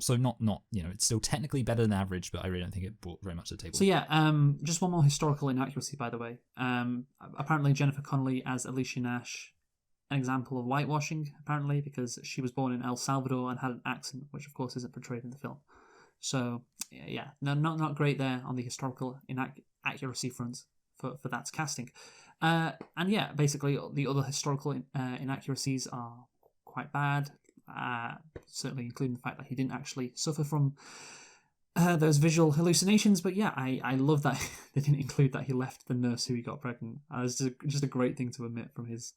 So not it's still technically better than average, but I really don't think it brought very much to the table. So yeah, just one more historical inaccuracy, by the way. Apparently Jennifer Connelly as Alicia Nash, an example of whitewashing, apparently, because she was born in El Salvador and had an accent, which of course isn't portrayed in the film. So yeah, no, not great there on the historical inaccuracy front for that casting. And yeah, basically the other historical inaccuracies are quite bad. Certainly including the fact that he didn't actually suffer from those visual hallucinations. But yeah, I love that they didn't include that he left the nurse who he got pregnant. It's just a great thing to omit from his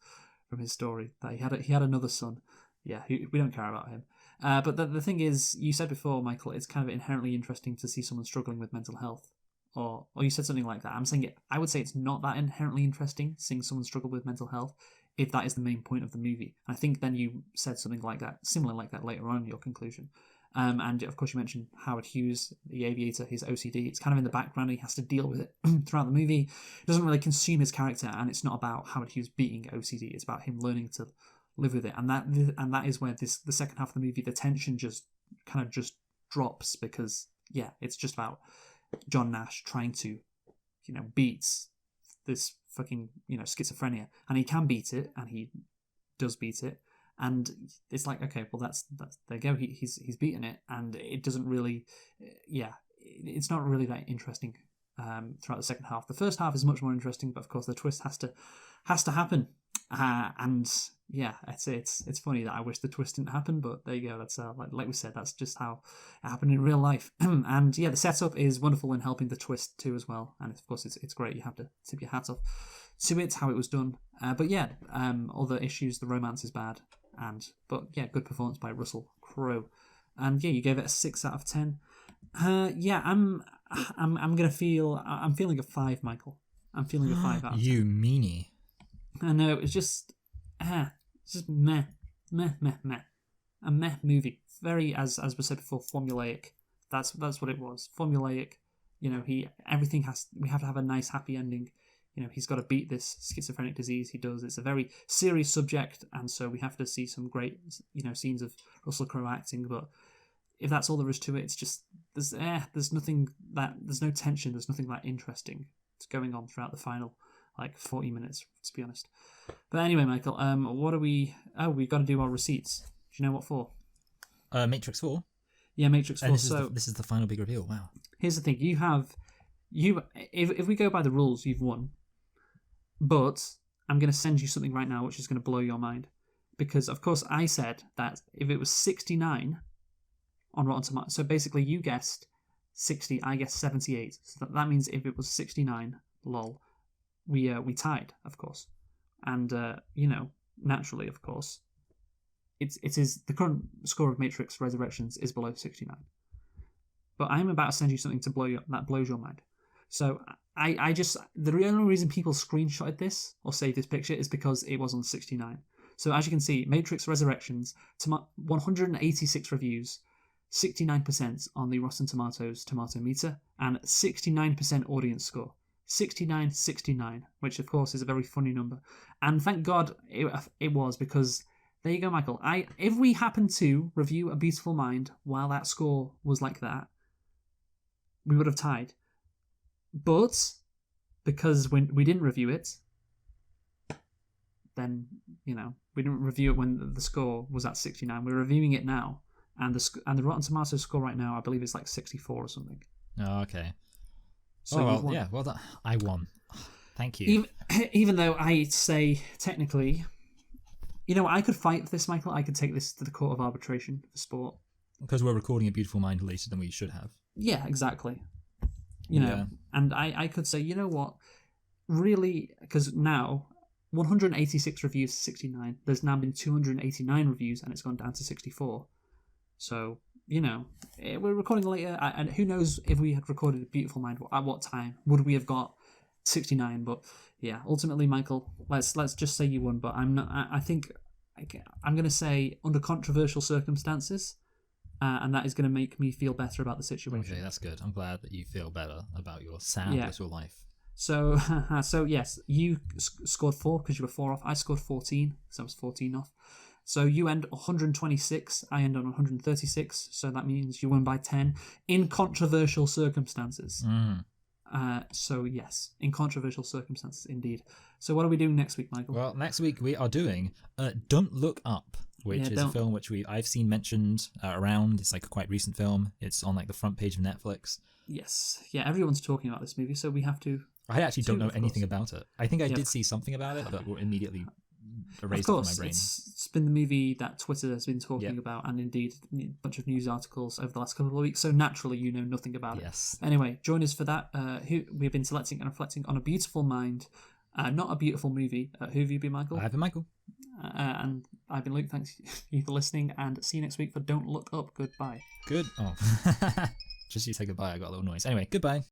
story, that he had another son. Yeah, we don't care about him. But the thing is, you said before, Michael, it's kind of inherently interesting to see someone struggling with mental health. Or you said something like that. I would say it's not that inherently interesting seeing someone struggle with mental health, if that is the main point of the movie. I think then you said something like that, similar like that later on in your conclusion. And of course you mentioned Howard Hughes, the aviator, his OCD. It's kind of in the background. He has to deal with it throughout the movie. It doesn't really consume his character, and it's not about Howard Hughes beating OCD. It's about him learning to live with it. And that is where the second half of the movie, the tension just kind of just drops, because yeah, it's just about John Nash trying to, beat this fucking, schizophrenia, and he can beat it, and he does beat it, and it's like, okay, well that's there you go, he's beaten it, and it doesn't really, it's not really that interesting throughout the second half. The first half is much more interesting, but of course the twist has to happen, and yeah, it's funny that I wish the twist didn't happen, but there you go. That's like we said, that's just how it happened in real life. And yeah, the setup is wonderful in helping the twist too as well, and of course it's great. You have to tip your hats off to it, how it was done. But yeah, other issues, the romance is bad, but yeah, good performance by Russell Crowe. And yeah, you gave it a 6 out of 10. Yeah, I'm I'm gonna feel. I'm feeling a 5, Michael. I'm feeling a 5 out of 10. You meanie. I know, it's just meh, a meh movie. Very, as we said before, formulaic. That's what it was. Formulaic. You know, we have to have a nice happy ending. You know, he's got to beat this schizophrenic disease. He does. It's a very serious subject, and so we have to see some great, scenes of Russell Crowe acting. But if that's all there is to it, it's just there's no tension. There's nothing that interesting that's going on throughout the final 40 minutes, to be honest. But anyway, Michael, what are we? Oh, we've got to do our receipts. Do you know what for? Matrix 4. Yeah, Matrix 4. This is the final big reveal. Wow. Here's the thing: if we go by the rules, you've won. But I'm going to send you something right now which is going to blow your mind. Because, of course, I said that if it was 69 on Rotten Tomatoes, so basically you guessed 60, I guessed 78. So that means if it was 69, lol, we tied, of course. And, naturally, of course, it is the current score of Matrix Resurrections is below 69. But I'm about to send you something that blows your mind. So the only reason people screenshotted this or saved this picture is because it was on 69. So as you can see, Matrix Resurrections, 186 reviews, 69% on the Rotten Tomatoes tomato meter, and 69% audience score. 69, which of course is a very funny number. And thank God it was, because there you go, Michael. If we happened to review A Beautiful Mind while that score was like that, we would have tied. But because we didn't review it, then we didn't review it when the score was at 69. We're reviewing it now, and the Rotten Tomatoes score right now, I believe it's 64 or something. Oh, okay. So yeah, well done. I won. Thank you. Even though I say technically, I could fight this, Michael. I could take this to the court of arbitration for sport. Because we're recording A Beautiful Mind later than we should have. Yeah, exactly. And I could say, you know what, really, because now 186 reviews, 69. There's now been 289 reviews, and it's gone down to 64. So we're recording later, and who knows if we had recorded A Beautiful Mind, at what time would we have got 69? But yeah, ultimately, Michael, let's just say you won. But I'm not. I think I'm going to say under controversial circumstances. And that is going to make me feel better about the situation. Okay, that's good. I'm glad that you feel better about your sad little life. So yes, you scored 4 because you were 4 off. I scored 14 because I was 14 off. So you end 126. I end on 136. So that means you won by 10 in controversial circumstances. So yes, in controversial circumstances indeed. So what are we doing next week, Michael? Well, next week we are doing Don't Look Up, which is a film which I've seen mentioned around. It's a quite recent film. It's on the front page of Netflix. Yes. Yeah, everyone's talking about this movie, so we have to... I actually don't know anything about it. I think I did see something about it, but immediately erased it from my brain. It's been the movie that Twitter has been talking about, and indeed a bunch of news articles over the last couple of weeks, so naturally you know nothing about it. Yes. Anyway, join us for that. We've been selecting and reflecting on A Beautiful Mind, not a beautiful movie. Who have you been, Michael? I've been Michael. And I've been Luke. Thanks you for listening, and see you next week for Don't Look Up. Goodbye. Good. Oh. Just you say goodbye, I got a little noise. Anyway, goodbye.